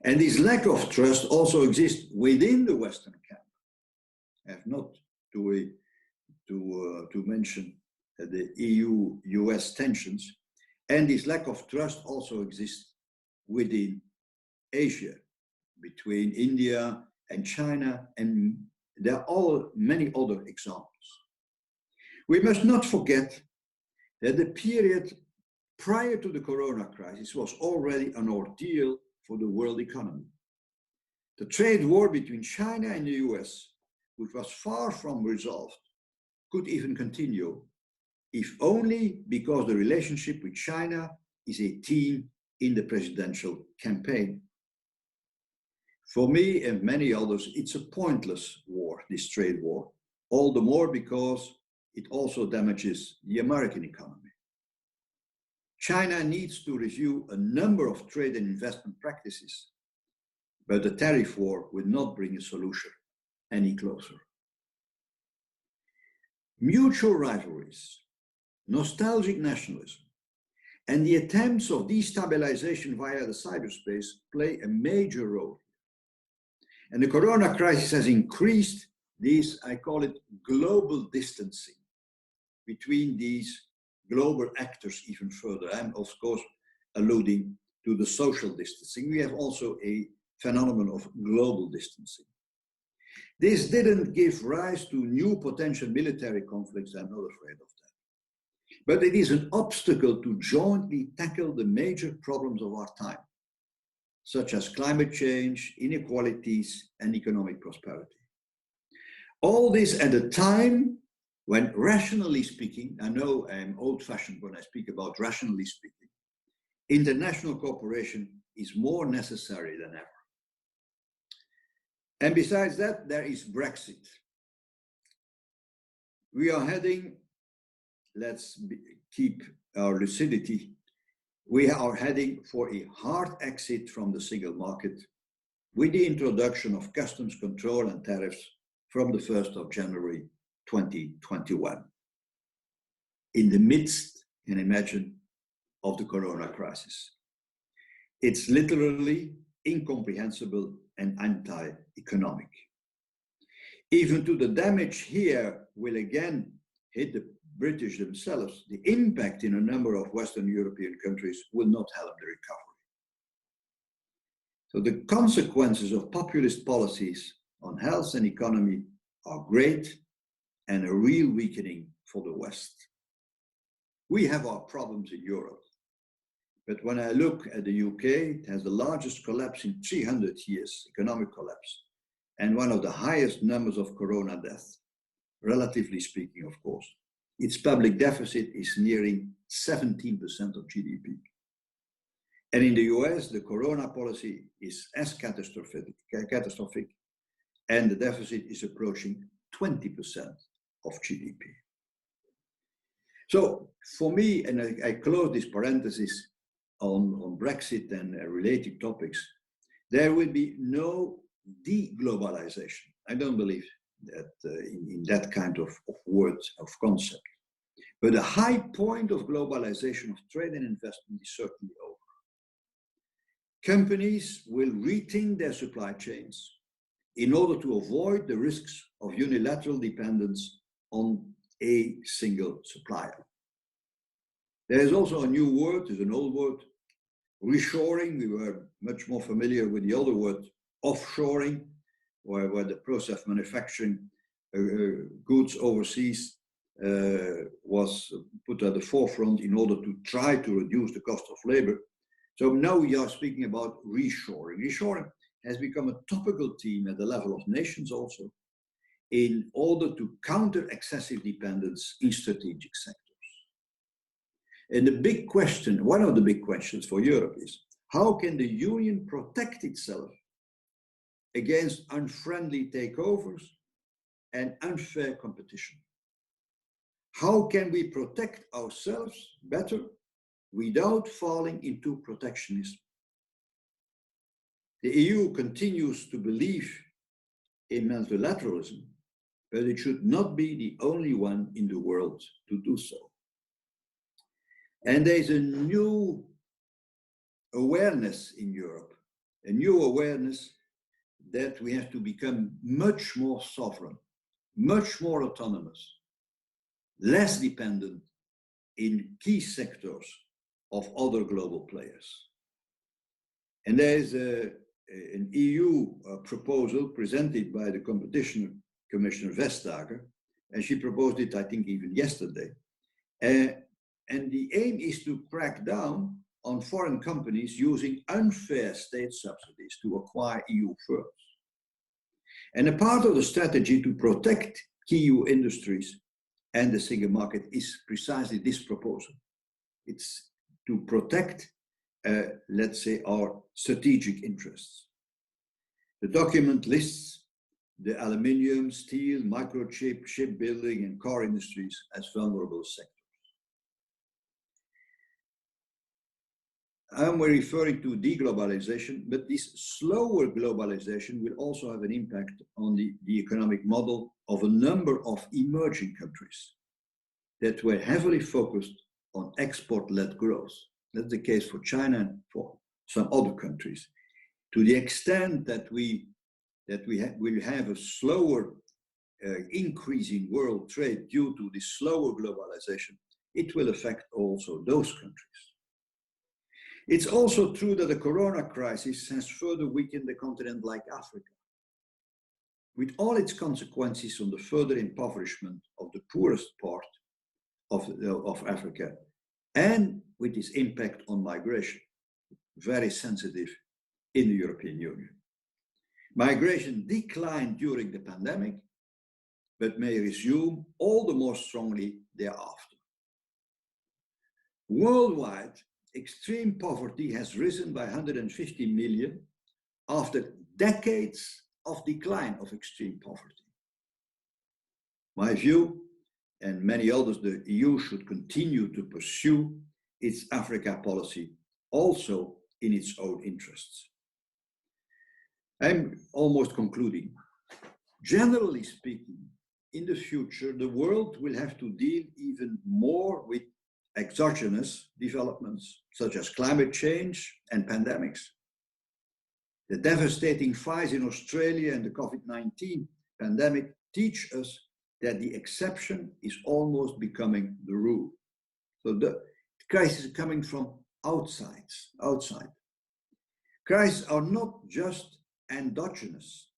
And this lack of trust also exists within the Western camp. I have not to mention the EU-US tensions. And this lack of trust also exists within Asia, between India and China, and there are all many other examples. We must not forget that the period prior to the corona crisis was already an ordeal for the world economy. The trade war between China and the US, which was far from resolved, could even continue, if only because the relationship with China is a theme in the presidential campaign. For me and many others, it's a pointless war, this trade war, all the more because it also damages the American economy. China needs to review a number of trade and investment practices, but the tariff war will not bring a solution any closer. Mutual rivalries, nostalgic nationalism, and the attempts of destabilization via the cyberspace play a major role. And the corona crisis has increased this, I call it, global distancing between these global actors even further. I'm, of course, alluding to the social distancing. We have also a phenomenon of global distancing. This didn't give rise to new potential military conflicts. I'm not afraid of that. But it is an obstacle to jointly tackle the major problems of our time, such as climate change, inequalities, and economic prosperity. All this at a time when, rationally speaking, I know I'm old-fashioned when I speak about rationally speaking, international cooperation is more necessary than ever. And besides that, there is Brexit. We are heading, keep our lucidity, we are heading for a hard exit from the single market with the introduction of customs control and tariffs from the 1st of January 2021. In the midst, you can imagine, of the corona crisis. It's literally incomprehensible and anti-economic. Even though the damage here will again hit the British themselves, the impact in a number of Western European countries will not help the recovery. So the consequences of populist policies on health and economy are great and a real weakening for the West. We have our problems in Europe, but when I look at the UK, it has the largest collapse in 300 years, economic collapse, and one of the highest numbers of corona deaths, relatively speaking, of course. Its public deficit is nearing 17% of GDP. And in the US, the corona policy is as catastrophic, and the deficit is approaching 20% of GDP. So for me, and I close this parenthesis on Brexit and related topics, there will be no de-globalization. I don't believe that in that kind of words, of concept. But the high point of globalization of trade and investment is certainly over. Companies will rethink their supply chains in order to avoid the risks of unilateral dependence on a single supplier. There is also a new word, there's an old word, reshoring. We were much more familiar with the other word, offshoring, where the process of manufacturing goods overseas was put at the forefront in order to try to reduce the cost of labor. So now we are speaking about reshoring. Reshoring has become a topical theme at the level of nations also, in order to counter excessive dependence in strategic sectors. And the big question, one of the big questions for Europe is, how can the Union protect itself against unfriendly takeovers and unfair competition? How can we protect ourselves better without falling into protectionism? The EU continues to believe in multilateralism, but it should not be the only one in the world to do so. And there's a new awareness in Europe, a new awareness that we have to become much more sovereign, much more autonomous, less dependent in key sectors of other global players. And there is an EU proposal presented by the Competition Commissioner Vestager, and she proposed it, I think, even yesterday. And the aim is to crack down on foreign companies using unfair state subsidies to acquire EU firms. And a part of the strategy to protect key EU industries and the single market is precisely this proposal. It's to protect, let's say, our strategic interests. The document lists the aluminium, steel, microchip, shipbuilding, and car industries as vulnerable sectors. I'm referring to deglobalization, but this slower globalization will also have an impact on the economic model of a number of emerging countries that were heavily focused on export-led growth. That's the case for China and for some other countries. To the extent that we will have a slower increase in world trade due to the slower globalization, it will affect also those countries. It's also true that the corona crisis has further weakened a continent like Africa, with all its consequences on the further impoverishment of the poorest part of Africa, and with its impact on migration, very sensitive in the European Union. Migration declined during the pandemic, but may resume all the more strongly thereafter. Worldwide, extreme poverty has risen by 150 million after decades of decline of extreme poverty. My view, and many others, the EU should continue to pursue its Africa policy, also in its own interests. I'm almost concluding. Generally speaking, in the future, the world will have to deal even more with exogenous developments, such as climate change and pandemics. The devastating fires in Australia and the COVID-19 pandemic teach us that the exception is almost becoming the rule. So the crisis is coming from outside. Crises are not just endogenous,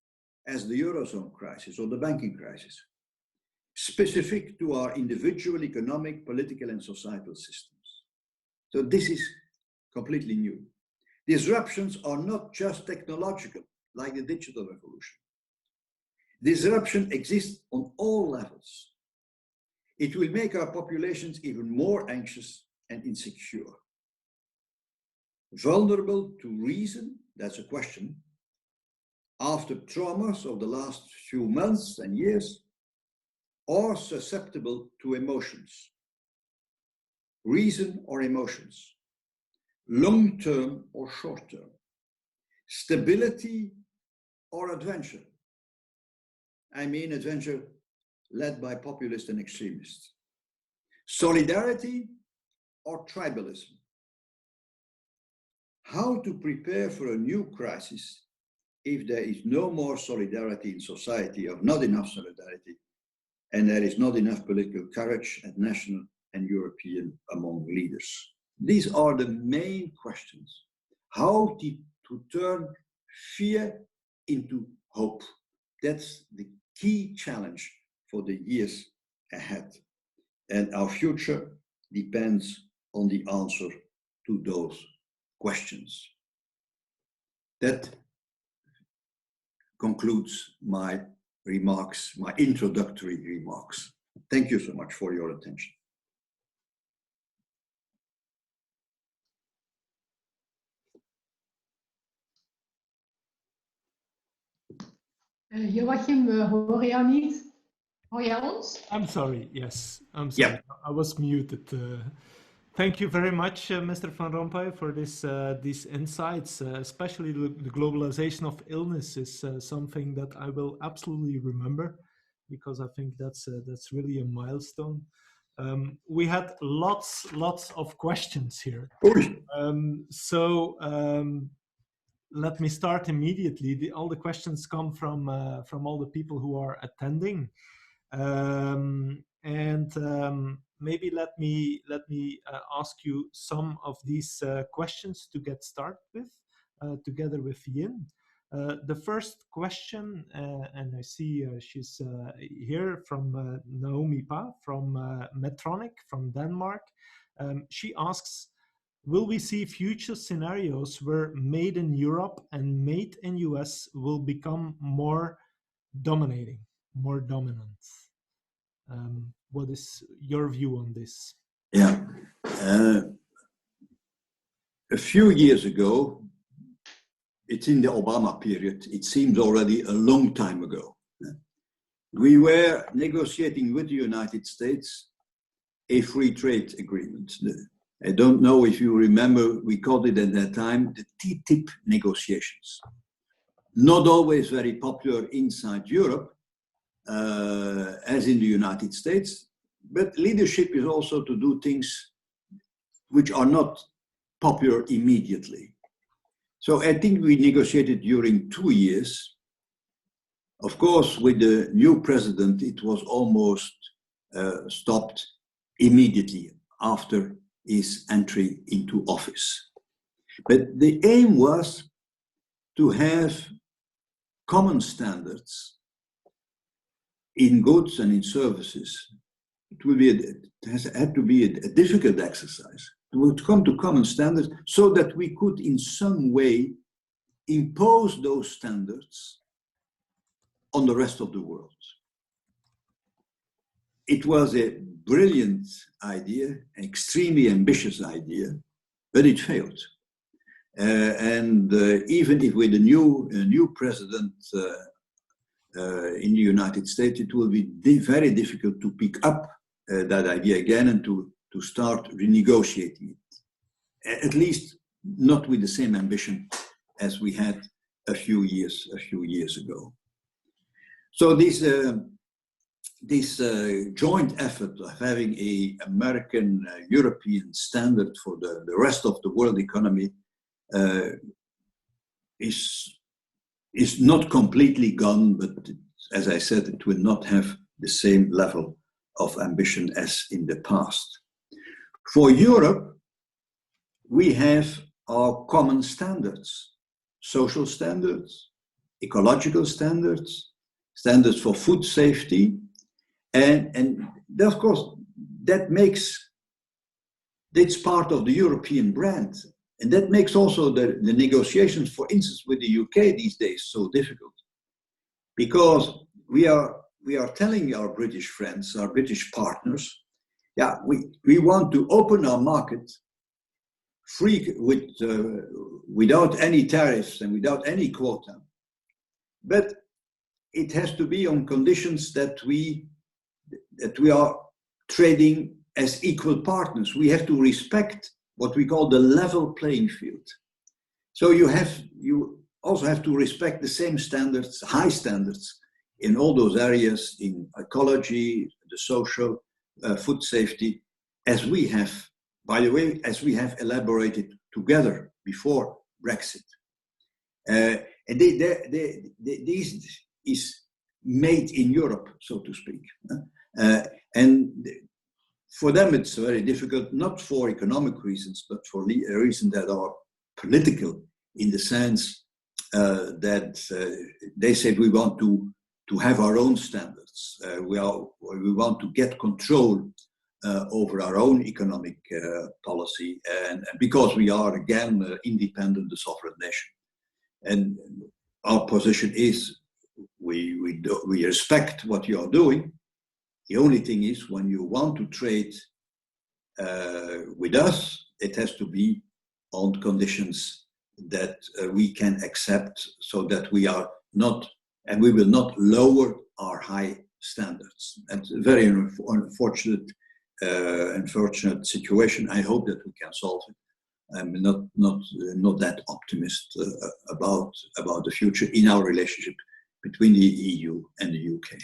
as the Eurozone crisis or the banking crisis, specific to our individual economic, political, and societal systems. So this is completely new. Disruptions are not just technological, like the digital revolution. Disruption exists on all levels. It will make our populations even more anxious and insecure. Vulnerable to reason, that's a question. After traumas of the last few months and years, or susceptible to emotions. Reason or emotions. Long-term or short-term. Stability or adventure. I mean adventure led by populists and extremists. Solidarity or tribalism. How to prepare for a new crisis if there is no more solidarity in society, or not enough solidarity, and there is not enough political courage at national and European among leaders. These are the main questions. How to turn fear into hope. That's the key challenge for the years ahead. And our future depends on the answer to those questions. That concludes my remarks, my introductory remarks. Thank you so much for your attention. Joachim, hoor je jou niet? Hoor jij ons? I'm sorry, yes, I'm sorry. Yeah. I was muted. Thank you very much, Mr. Van Rompuy, for these insights. Especially the globalization of illness is something that I will absolutely remember, because I think that's really a milestone. We had lots of questions here. Let me start immediately. All the questions come from all the people who are attending. Maybe let me ask you some of these questions to get started with, together with Yin. The first question, and I see she's here, from Naomi Pa from Medtronic from Denmark. She asks, will we see future scenarios where made in Europe and made in US will become more dominating, more dominant? What is your view on this? Yeah, a few years ago, it's in the Obama period, it seems already a long time ago. We were negotiating with the United States a free trade agreement. I don't know if you remember, we called it at that time the TTIP negotiations. Not always very popular inside Europe, as in the United States, but leadership is also to do things which are not popular immediately. So I think we negotiated during 2 years. Of course, with the new president, it was almost stopped immediately after his entry into office. But the aim was to have common standards in goods and in services. It had to be a difficult exercise to come to common standards so that we could in some way impose those standards on the rest of the world. It was a brilliant idea, an extremely ambitious idea, but it failed. Even if with a new president in the United States, it will be very difficult to pick up that idea again and to start renegotiating it. At least not with the same ambition as we had a few years ago. So this joint effort of having an American European standard for the rest of the world economy is not completely gone, but as I said, it will not have the same level of ambition as in the past. For Europe, we have our common standards, social standards, ecological standards, standards for food safety, and of course, that's part of the European brand. And that makes also the negotiations, for instance, with the UK these days so difficult. Because we are telling our British friends, our British partners, yeah, we want to open our market free without any tariffs and without any quota. But it has to be on conditions that we are trading as equal partners. We have to respect what we call the level playing field. So you also have to respect the same standards, high standards, in all those areas, in ecology, the social, food safety, as we have, by the way, as we have elaborated together before Brexit. And this is made in Europe, so to speak. And for them, it's very difficult, not for economic reasons, but for reasons that are political, in the sense that they said we want to have our own standards. We want to get control over our own economic policy, and because we are again independent, the sovereign nation. And our position is we respect what you are doing. The only thing is, when you want to trade with us, it has to be on conditions that we can accept, so that we are not, and we will not lower our high standards. That's a very unfortunate situation. I hope that we can solve it. I'm not that optimist about the future in our relationship between the EU and the UK.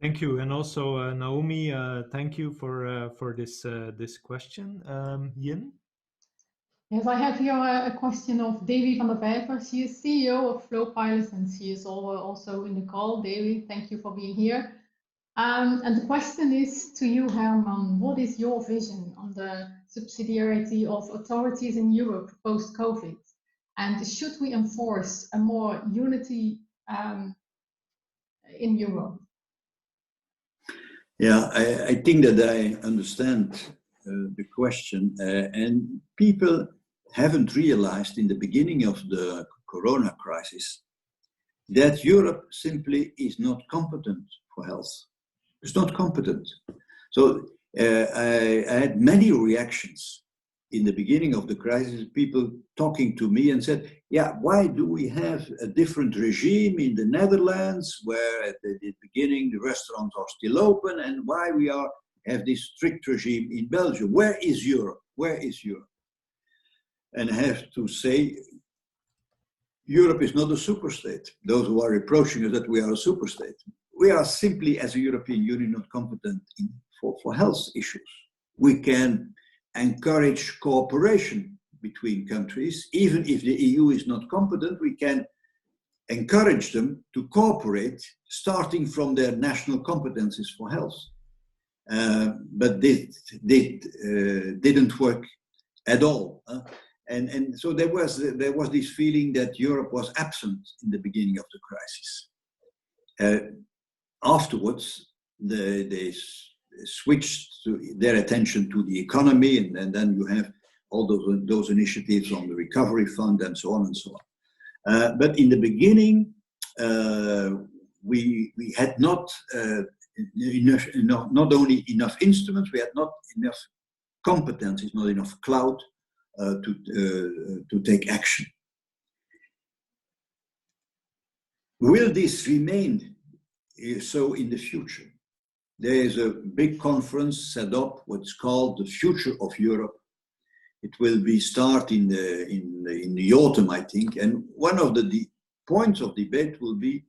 Thank you, and also Naomi, thank you for this question. Yin? Yes, I have here a question of Davy van der Vijver. She is CEO of Flow Pilots, and she is also in the call. Davy, thank you for being here. And the question is to you, Herman. What is your vision on the subsidiarity of authorities in Europe post-COVID? And should we enforce a more unity in Europe? Yeah, I think that I understand the question, and people haven't realized in the beginning of the corona crisis that Europe simply is not competent for health. It's not competent. So I had many reactions in the beginning of the crisis, people talking to me and said, yeah, why do we have a different regime in the Netherlands, where at the beginning the restaurants are still open, and why we are have this strict regime in Belgium. Where is Europe? Where is Europe? And I have to say, Europe is not a superstate. Those who are reproaching us that we are a superstate. We are simply, as a European Union, not competent for health issues. We can encourage cooperation between countries. Even if the EU is not competent, we can encourage them to cooperate, starting from their national competencies for health. But this didn't work at all. And so there was this feeling that Europe was absent in the beginning of the crisis. Afterwards, they switched their attention to the economy, and then you have all those initiatives on the recovery fund and so on and so on. But in the beginning, we had not not only enough instruments, we had not enough competencies, not enough clout to take action. Will this remain so in the future? There is a big conference set up, what's called the Future of Europe. It will be start in the autumn, I think. And one of the points of debate will be: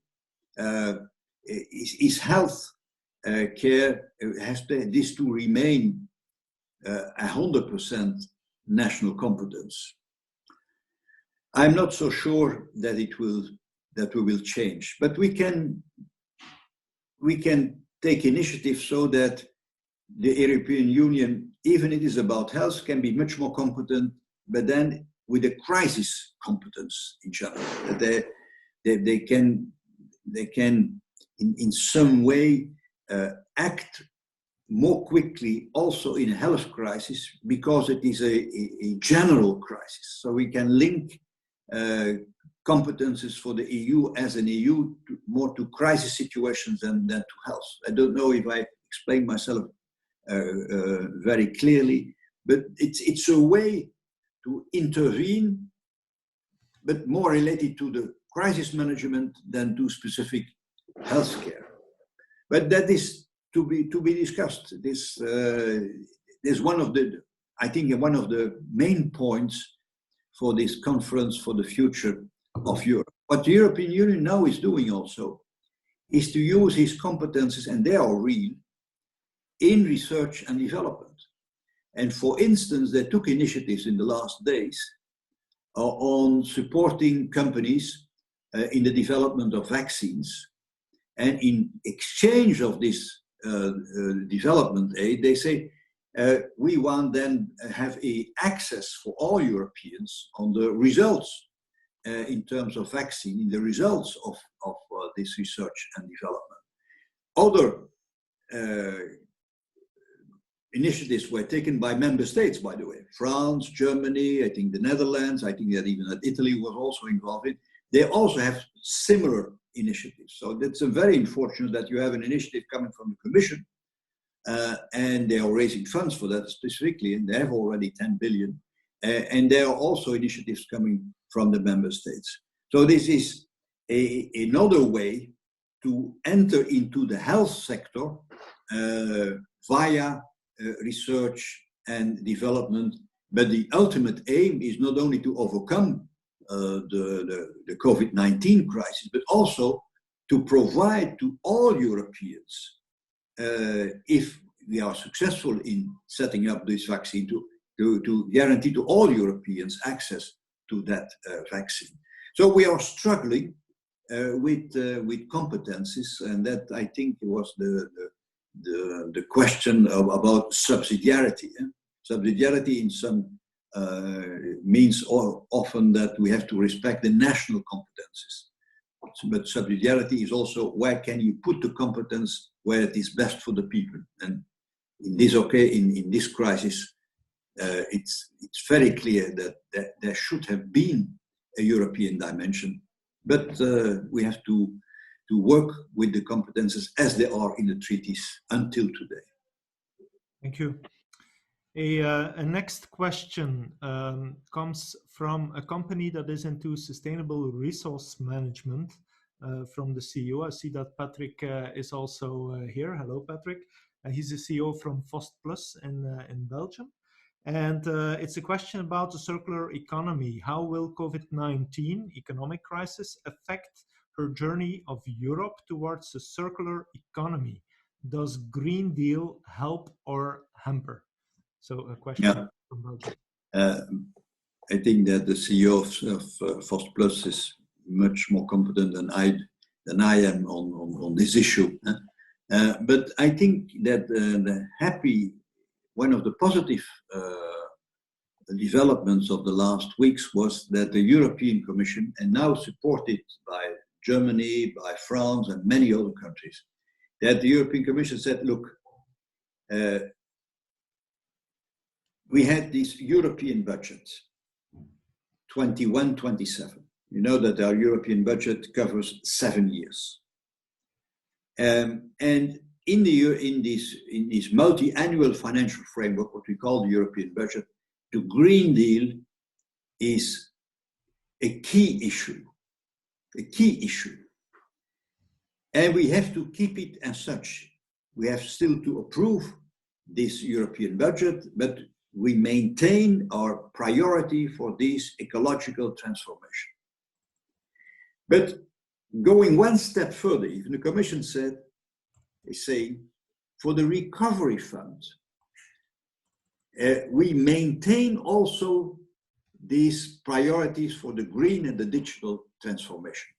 is health care has this to remain 100% national competence? I'm not so sure that we will change, but we can take initiatives so that the European Union, even if it is about health, can be much more competent, but then with a crisis competence in general. That they can in some way act more quickly also in a health crisis, because it is a general crisis. So we can link competences for the EU as an EU more to crisis situations than to health. I don't know if I explained myself very clearly, but it's a way to intervene, but more related to the crisis management than to specific healthcare. But that is to be discussed. This is one of the main points for this conference for the future of Europe. What the European Union now is doing also is to use its competences, and they are real, in research and development. And for instance, they took initiatives in the last days on supporting companies in the development of vaccines. And in exchange of this development aid, they say, we want then have access for all Europeans on the results in terms of vaccine, the results of this research and development. Other initiatives were taken by member states, by the way. France, Germany, I think the Netherlands, I think that even that Italy was also involved in. They also have similar initiatives. So that's very unfortunate that you have an initiative coming from the Commission, and they are raising funds for that specifically, and they have already 10 billion. And there are also initiatives coming from the member states. So this is another way to enter into the health sector via research and development. But the ultimate aim is not only to overcome the COVID-19 crisis, but also to provide to all Europeans, if we are successful in setting up this vaccine, to guarantee to all Europeans access to that vaccine. So we are struggling with competencies, and that I think was the question about subsidiarity. Subsidiarity in some means often that we have to respect the national competences. But subsidiarity is also where can you put the competence where it is best for the people. And in this crisis, it's very clear that there should have been a European dimension, but we have to work with the competences as they are in the treaties until today. Thank you. A next question comes from a company that is into sustainable resource management from the CEO. I see that Patrick is also here. Hello, Patrick. He's the CEO from Fost Plus in Belgium. And it's a question about the circular economy. How will COVID-19 economic crisis affect her journey of Europe towards a circular economy? Does Green Deal help or hamper? So a question from Belgium. I think that the CEO of Fost Plus is much more competent than I am on this issue. But I think that one of the positive developments of the last weeks was that the European Commission, and now supported by Germany, by France, and many other countries, that the European Commission said, look, we had this European budget, 21-27. You know that our European budget covers 7 years. And in this multi-annual financial framework, what we call the European budget, the Green Deal is a key issue. And we have to keep it as such. We have still to approve this European budget, but we maintain our priority for this ecological transformation. But going one step further, even the Commission is saying, for the recovery fund, we maintain also these priorities for the green and the digital transformation.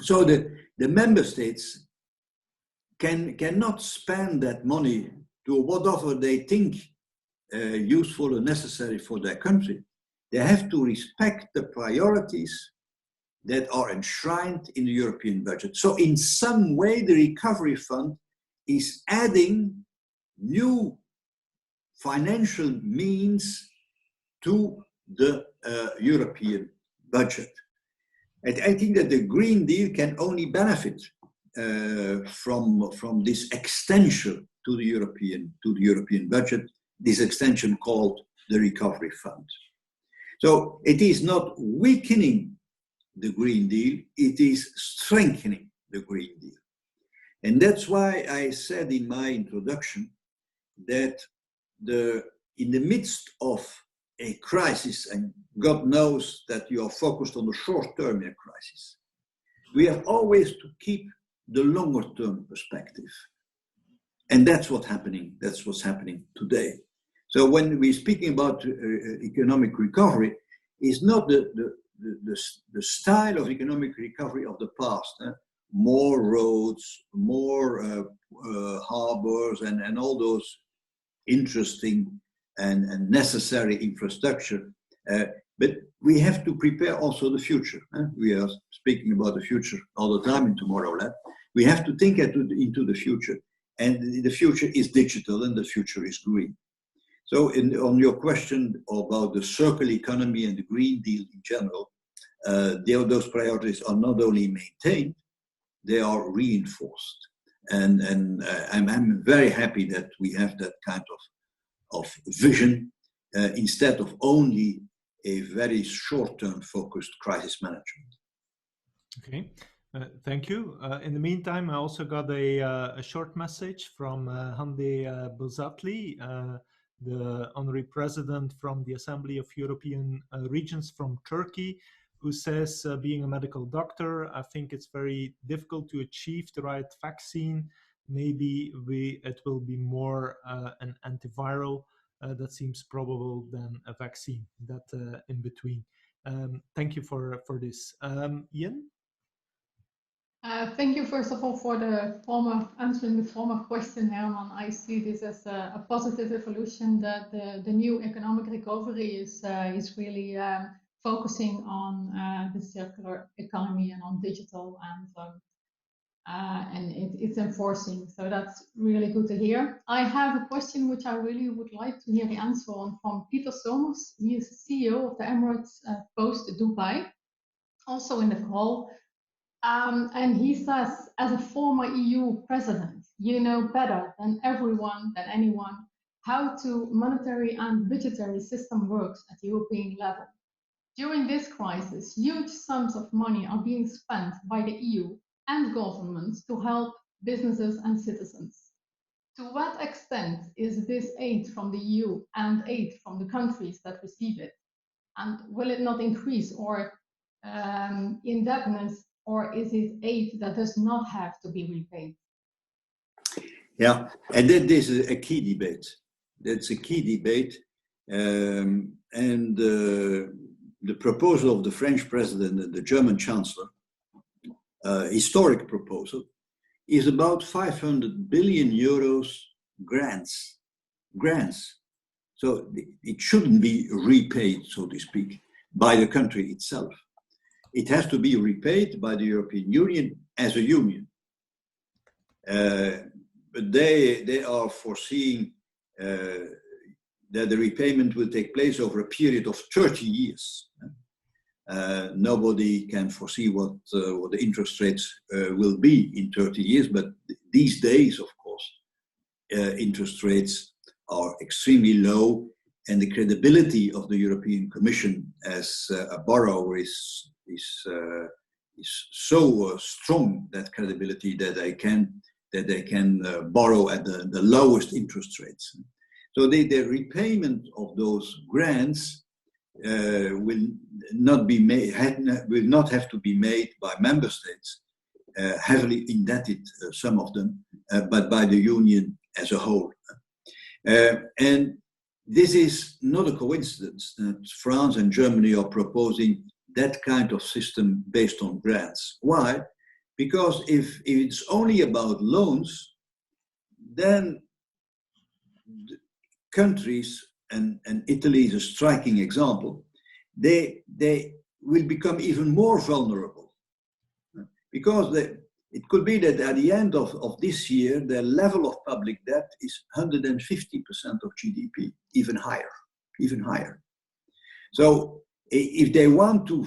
So the member states cannot spend that money to whatever they think useful and necessary for their country. They have to respect the priorities that are enshrined in the European budget. So in some way, the recovery fund is adding new financial means to the European budget. And I think that the Green Deal can only benefit from this extension to the European budget, this extension called the Recovery Fund. So it is not weakening the Green Deal, it is strengthening the Green Deal. And that's why I said in my introduction that in the midst of a crisis, and God knows that you are focused on the short term in a crisis, we have always to keep the longer term perspective. And that's what's happening today. So when we're speaking about economic recovery, it's not the style of economic recovery of the past. More roads, more harbors, and all those interesting and necessary infrastructure. But we have to prepare also the future. We are speaking about the future all the time in TomorrowLab. We have to think into the future. And the future is digital and the future is green. So on your question about the circular economy and the Green Deal in general, those priorities are not only maintained, they are reinforced. And I'm very happy that we have that kind of vision instead of only a very short-term focused crisis management. Okay, thank you. In the meantime, I also got a short message from Hande Bozatli, the honorary president from the Assembly of European Regions from Turkey, who says, being a medical doctor, I think it's very difficult to achieve the right vaccine. Maybe it will be more an antiviral that seems probable than a vaccine, that in between. Thank you for this. Yin? Thank you, first of all, for answering the former question, Herman. I see this as a positive evolution, that the new economic recovery is really focusing on the circular economy and on digital, and it's enforcing. So that's really good to hear. I have a question which I really would like to hear the answer on from Peter Somers. He is CEO of the Emeritus Post Dubai, also in the call. And he says, as a former EU president, you know better than anyone, how the monetary and budgetary system works at European level. During this crisis, huge sums of money are being spent by the EU and governments to help businesses and citizens. to what extent is this aid from the EU and aid from the countries that receive it? And will it not increase or indebtedness, or is it aid that does not have to be repaid? Yeah, and that is a key debate. That's a key debate. And the proposal of the French president and the German chancellor, historic proposal, is about 500 billion euros grants. So it shouldn't be repaid, so to speak, by the country itself. It has to be repaid by the European Union as a union. But they are foreseeing that the repayment will take place over a period of 30 years. Nobody can foresee what the interest rates will be in 30 years, but these days, of course, interest rates are extremely low, and the credibility of the European Commission as a borrower is so strong, that credibility, that they can borrow at the lowest interest rates. So the repayment of those grants will not have to be made by member states, heavily indebted, some of them, but by the Union as a whole. And this is not a coincidence that France and Germany are proposing that kind of system based on grants. Why? Because if it's only about loans, then countries, and Italy is a striking example, they will become even more vulnerable. Because it could be that at the end of this year, the level of public debt is 150% of GDP, even higher. So if they want to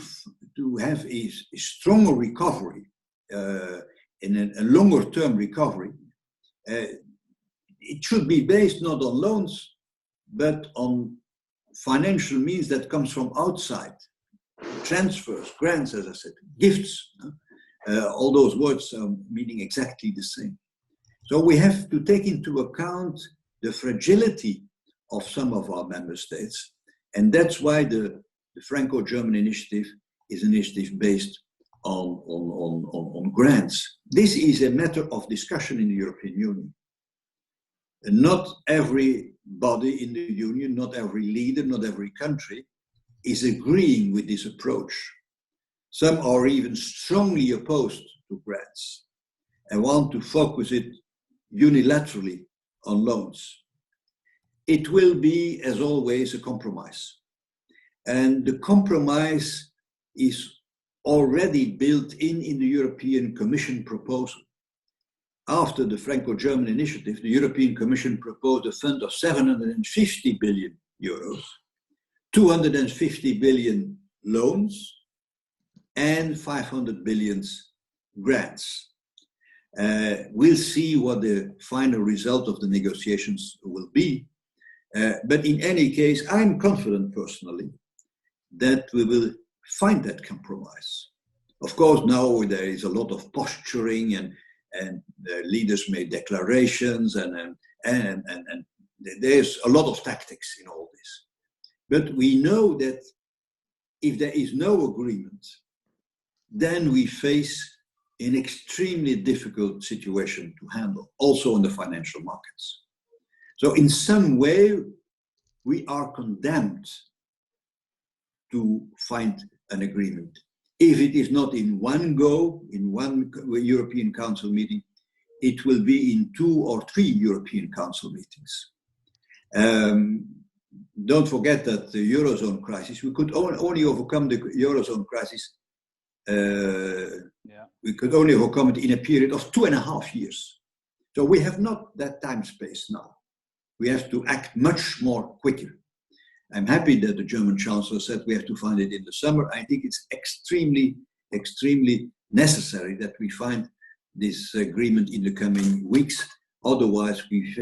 have a stronger recovery, in a longer term recovery, it should be based not on loans, but on financial means that comes from outside. Transfers, grants, as I said, gifts. All those words are meaning exactly the same. So we have to take into account the fragility of some of our member states. And that's why the Franco-German initiative is an initiative based on grants. This is a matter of discussion in the European Union. And not every body in the Union, not every leader, not every country is agreeing with this approach. Some are even strongly opposed to grants and want to focus it unilaterally on loans. It will be, as always, a compromise. And the compromise is already built in the European Commission proposal. After the Franco-German initiative, the European Commission proposed a fund of 750 billion euros, 250 billion loans, and 500 billion grants. We'll see what the final result of the negotiations will be. But in any case, I'm confident personally that we will find that compromise. Of course, now there is a lot of posturing, and the leaders made declarations, and there's a lot of tactics in all this. But we know that if there is no agreement, then we face an extremely difficult situation to handle, also in the financial markets. So in some way, we are condemned to find an agreement. If it is not in one go, in one European Council meeting, it will be in 2 or 3 European Council meetings. Don't forget that the Eurozone crisis, we could only overcome the Eurozone crisis, we could only overcome it in a period of 2.5 years. So we have not that time space now. We have to act much more quicker. I'm happy that the German Chancellor said we have to find it in the summer. I think it's extremely, extremely necessary that we find this agreement in the coming weeks. Otherwise, we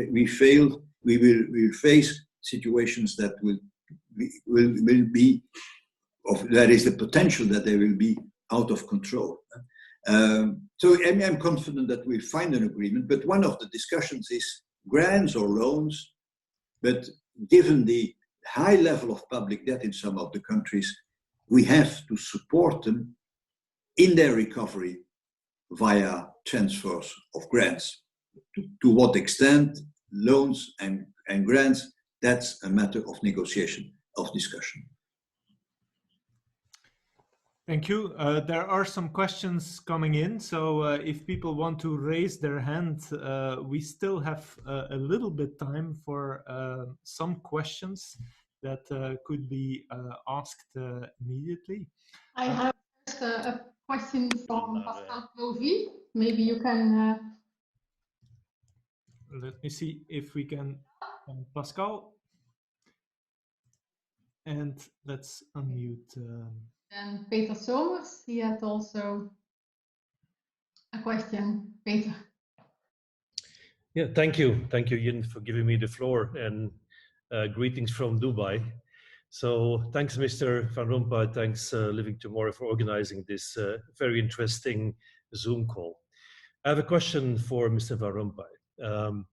will face situations that will be, there is the potential that they will be out of control. So I'm confident that we'll find an agreement, but one of the discussions is grants or loans, but given the high level of public debt in some of the countries, we have to support them in their recovery via transfers of grants. To what extent, loans and grants, that's a matter of negotiation, of discussion. Thank you. There are some questions coming in, so if people want to raise their hand, we still have a little bit time for some questions that could be asked immediately. I have first a question from Pascal Clovy. Maybe you can... Let me see if we can, Pascal. And let's unmute. And Peter Somers, he had also a question. Peter. Yeah, thank you. Thank you, Yin, for giving me the floor, and greetings from Dubai. So thanks, Mr. Van Rompuy. Thanks, Living Tomorrow, for organizing this very interesting Zoom call. I have a question for Mr. Van Rompuy.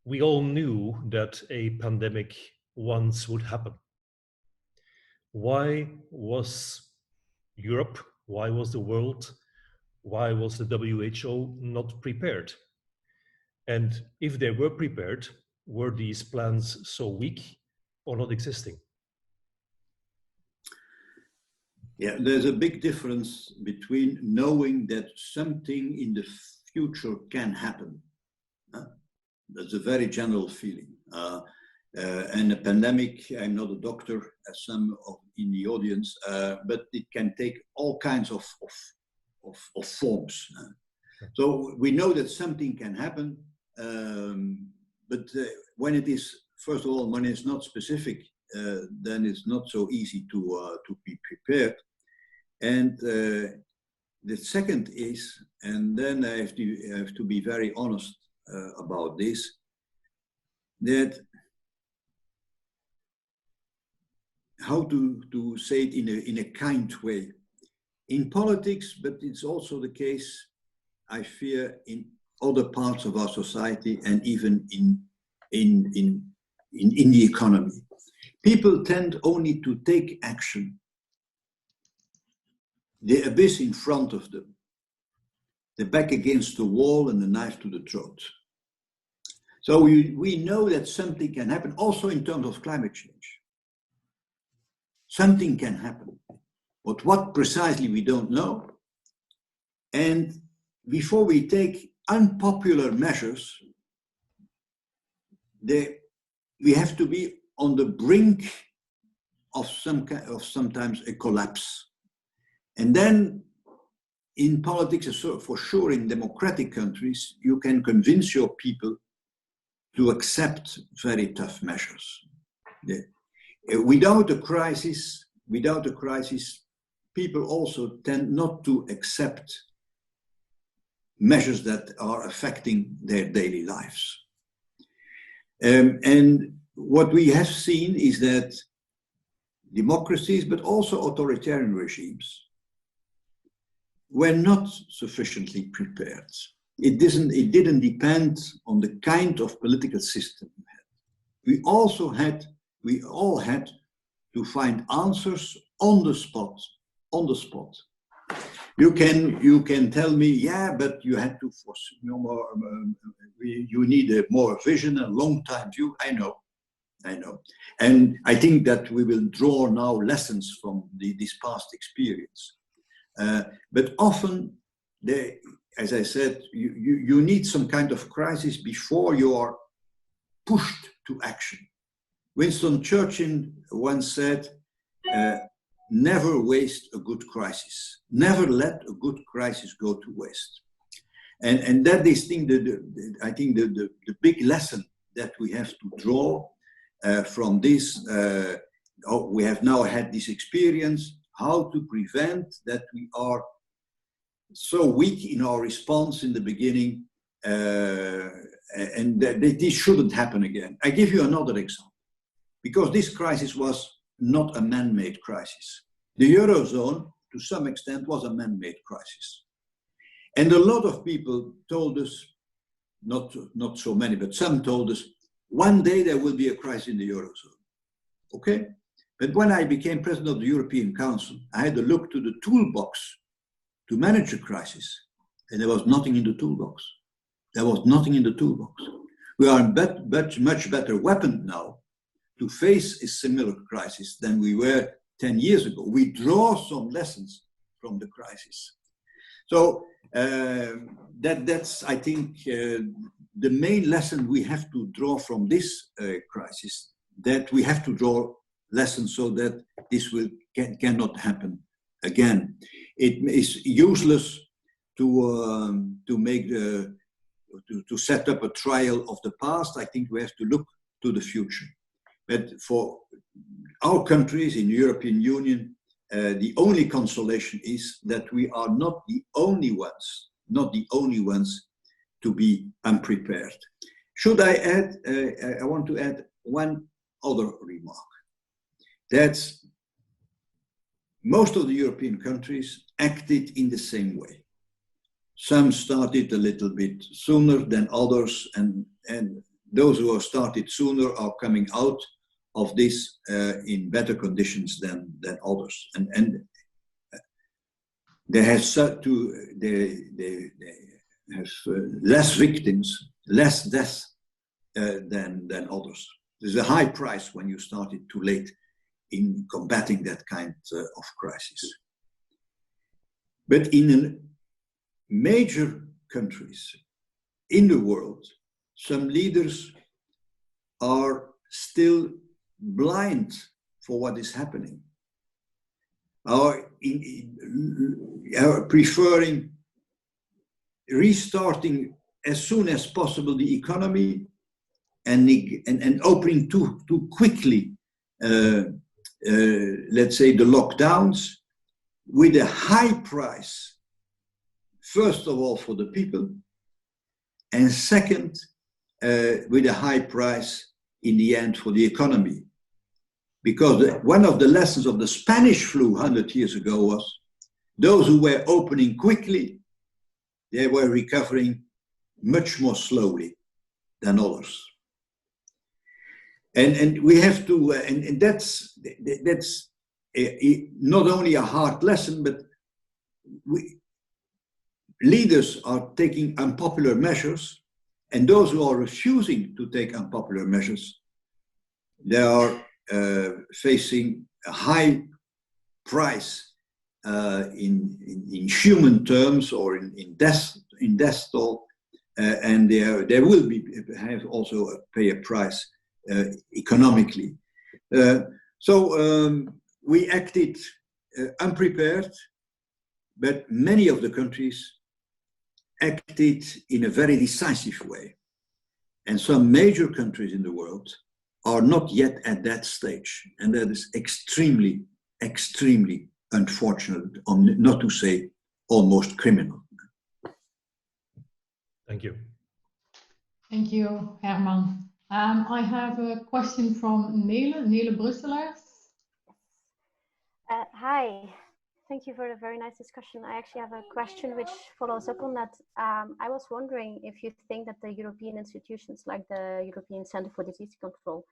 We all knew that a pandemic once would happen. Why was Europe, why was the world, why was the WHO not prepared? And if they were prepared, were these plans so weak or not existing? Yeah, there's a big difference between knowing that something in the future can happen. That's a very general feeling. And a pandemic, I'm not a doctor, as some in the audience, but it can take all kinds of forms. So we know that something can happen, but when it is, first of all, when it's not specific, then it's not so easy to be prepared. And the second is, and then I have to be very honest about this, that how to say it in a kind way. In politics, but it's also the case, I fear, in other parts of our society and even in the economy. People tend only to take action. The abyss in front of them, the back against the wall and the knife to the throat. So we know that something can happen, also in terms of climate change. Something can happen, but what precisely we don't know. And before we take unpopular measures, we have to be on the brink of sometimes a collapse. And then in politics, for sure in democratic countries, you can convince your people to accept very tough measures. Without a crisis, people also tend not to accept measures that are affecting their daily lives. And what we have seen is that democracies, but also authoritarian regimes, were not sufficiently prepared. It didn't depend on the kind of political system we had. We all had to find answers on the spot. You can tell me, yeah, but you had to foresee more. You need a more vision, a long-time view. I know, and I think that we will draw now lessons from this past experience. But often, as I said, you need some kind of crisis before you are pushed to action. Winston Churchill once said, never waste a good crisis. Never let a good crisis go to waste. And that is, I think, the big lesson that we have to draw from this. We have now had this experience, how to prevent that we are so weak in our response in the beginning, and that this shouldn't happen again. I give you another example, because this crisis was not a man-made crisis. The Eurozone, to some extent, was a man-made crisis. And a lot of people told us, not so many, but some told us, one day there will be a crisis in the Eurozone. Okay? But when I became president of the European Council, I had to look to the toolbox to manage a crisis, and there was nothing in the toolbox. There was nothing in the toolbox. We are much better weaponed now to face a similar crisis than we were 10 years ago. We draw some lessons from the crisis. So that's, I think, the main lesson we have to draw from this crisis, that we have to draw lessons so that this cannot happen again. It is useless to set up a trial of the past. I think we have to look to the future. But for our countries in the European Union, the only consolation is that we are not the only ones to be unprepared. Should I add, I want to add one other remark. That's most of the European countries acted in the same way. Some started a little bit sooner than others, and those who have started sooner are coming out of this in better conditions than others. And they have less victims, less deaths than others. There's a high price when you started too late in combating that kind of crisis. But in major countries in the world, some leaders are still blind for what is happening, are preferring restarting as soon as possible the economy and opening too quickly, let's say, the lockdowns, with a high price, first of all for the people, and second, with a high price in the end for the economy. Because one of the lessons of the Spanish flu 100 years ago was those who were opening quickly, they were recovering much more slowly than others. And we have to, and that's not only a hard lesson, but leaders are taking unpopular measures, and those who are refusing to take unpopular measures, they are facing a high price in human terms or in death toll, and they will have also pay a price economically. So we acted unprepared, but many of the countries acted in a very decisive way. And some major countries in the world are not yet at that stage. And that is extremely, extremely unfortunate, not to say almost criminal. Thank you. Thank you, Herman. I have a question from Nele Brusselaars. Hi, thank you for a very nice discussion. I actually have a question which follows up on that. I was wondering if you think that the European institutions like the European Center for Disease Control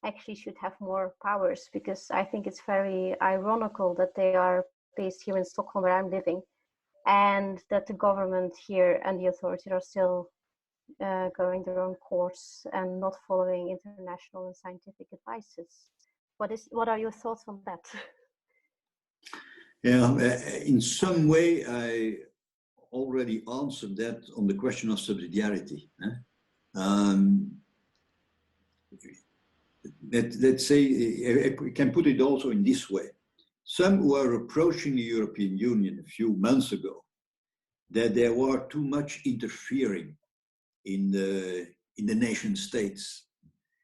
actually should have more powers, because I think it's very ironical that they are based here in Stockholm, where I'm living, and that the government here and the authorities are still going their own course and not following international and scientific advices. What are your thoughts on that? Yeah, in some way, I already answered that on the question of subsidiarity. Let's say, we can put it also in this way. Some who are approaching the European Union a few months ago, that there were too much interfering in the nation states,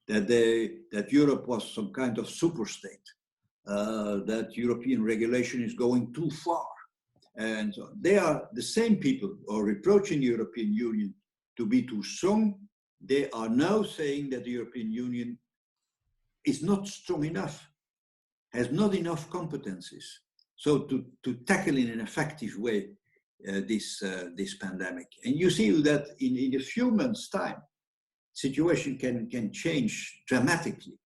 that Europe was some kind of super state, that European regulation is going too far. And so they are the same people who are reproaching the European Union to be too strong. They are now saying that the European Union is not strong enough, has not enough competencies. So to tackle in an effective way this pandemic. And you see that in a few months' time, situation can change dramatically.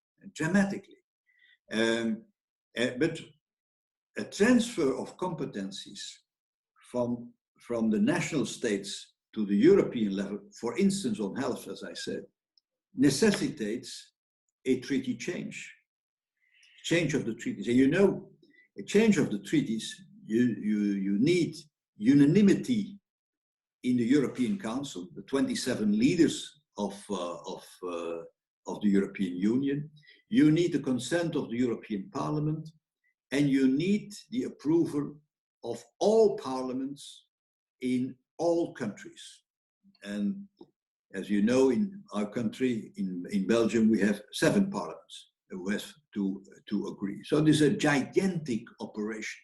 But a transfer of competencies from the national states to the European level, for instance on health, as I said, necessitates a treaty change of the treaties. And you know, a change of the treaties, you need unanimity in the European Council, the 27 leaders of the European Union. You need the consent of the European Parliament, and you need the approval of all parliaments in all countries. And as you know, in our country, in Belgium, we have 7 parliaments who have to agree. So this is a gigantic operation.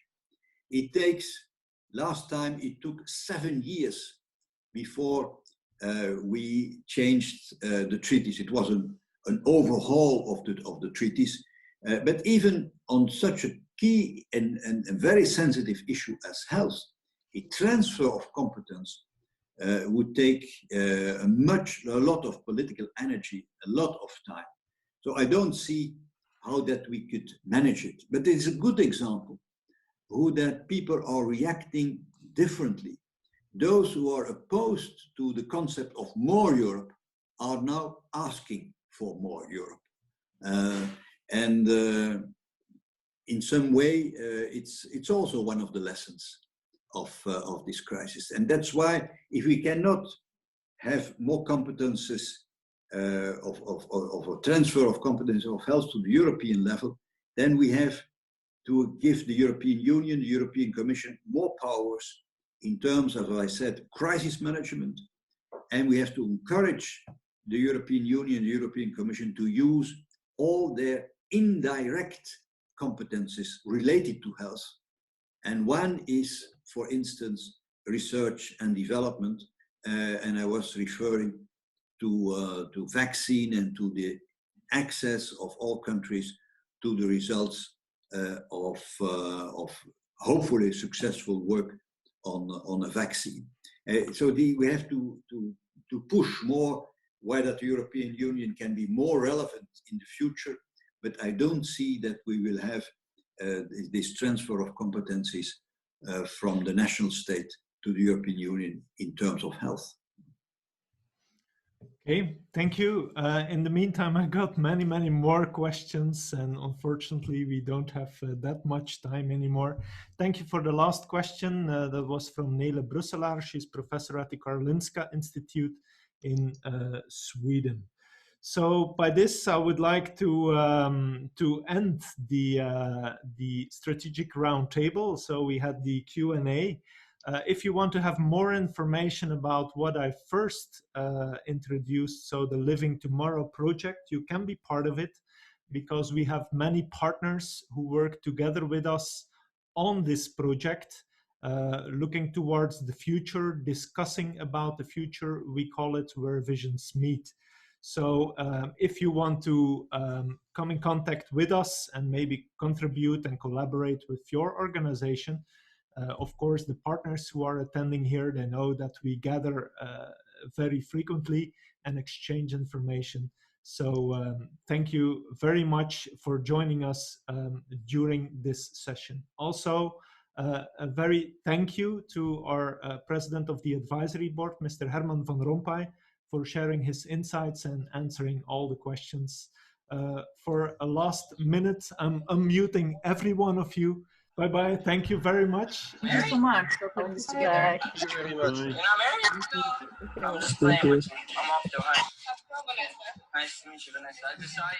It takes, last time it took 7 years before we changed the treaties. It was an overhaul of the treaties, but even on such a key and very sensitive issue as health, a transfer of competence would take a lot of political energy, a lot of time. So I don't see how that we could manage it. But it's a good example who that people are reacting differently. Those who are opposed to the concept of more Europe are now asking for more Europe. In some way, it's also one of the lessons of this crisis. And that's why if we cannot have more competences of a transfer of competence of health to the European level, then we have to give the European Union, the European Commission, more powers in terms of, as I said, crisis management. And we have to encourage the European Union, the European Commission to use all their indirect competences related to health. And one is, for instance, research and development. And I was referring to vaccine and to the access of all countries to the results of hopefully successful work on a vaccine. So we have to push more whether the European Union can be more relevant in the future, but I don't see that we will have this transfer of competencies from the national state to the European Union in terms of health. Okay, thank you. In the meantime, I got many more questions, and unfortunately, we don't have that much time anymore. Thank you for the last question. That was from Nele Brusselaar. She's professor at the Karolinska Institute in Sweden. So by this, I would like to end the strategic roundtable. So we had the Q&A. If you want to have more information about what I first introduced, so the Living Tomorrow project, you can be part of it because we have many partners who work together with us on this project, looking towards the future, discussing about the future. We call it Where Visions Meet. So if you want to come in contact with us and maybe contribute and collaborate with your organization, of course, the partners who are attending here, they know that we gather very frequently and exchange information. So thank you very much for joining us during this session. Also, a very thank you to our President of the Advisory Board, Mr. Herman Van Rompuy, for sharing his insights and answering all the questions. For a last minute, I'm unmuting every one of you. Bye-bye. Thank you very much. Thank you so much for putting this together. Thank you very much. Thank you. I'm off to. Nice to meet you, Vanessa. I decided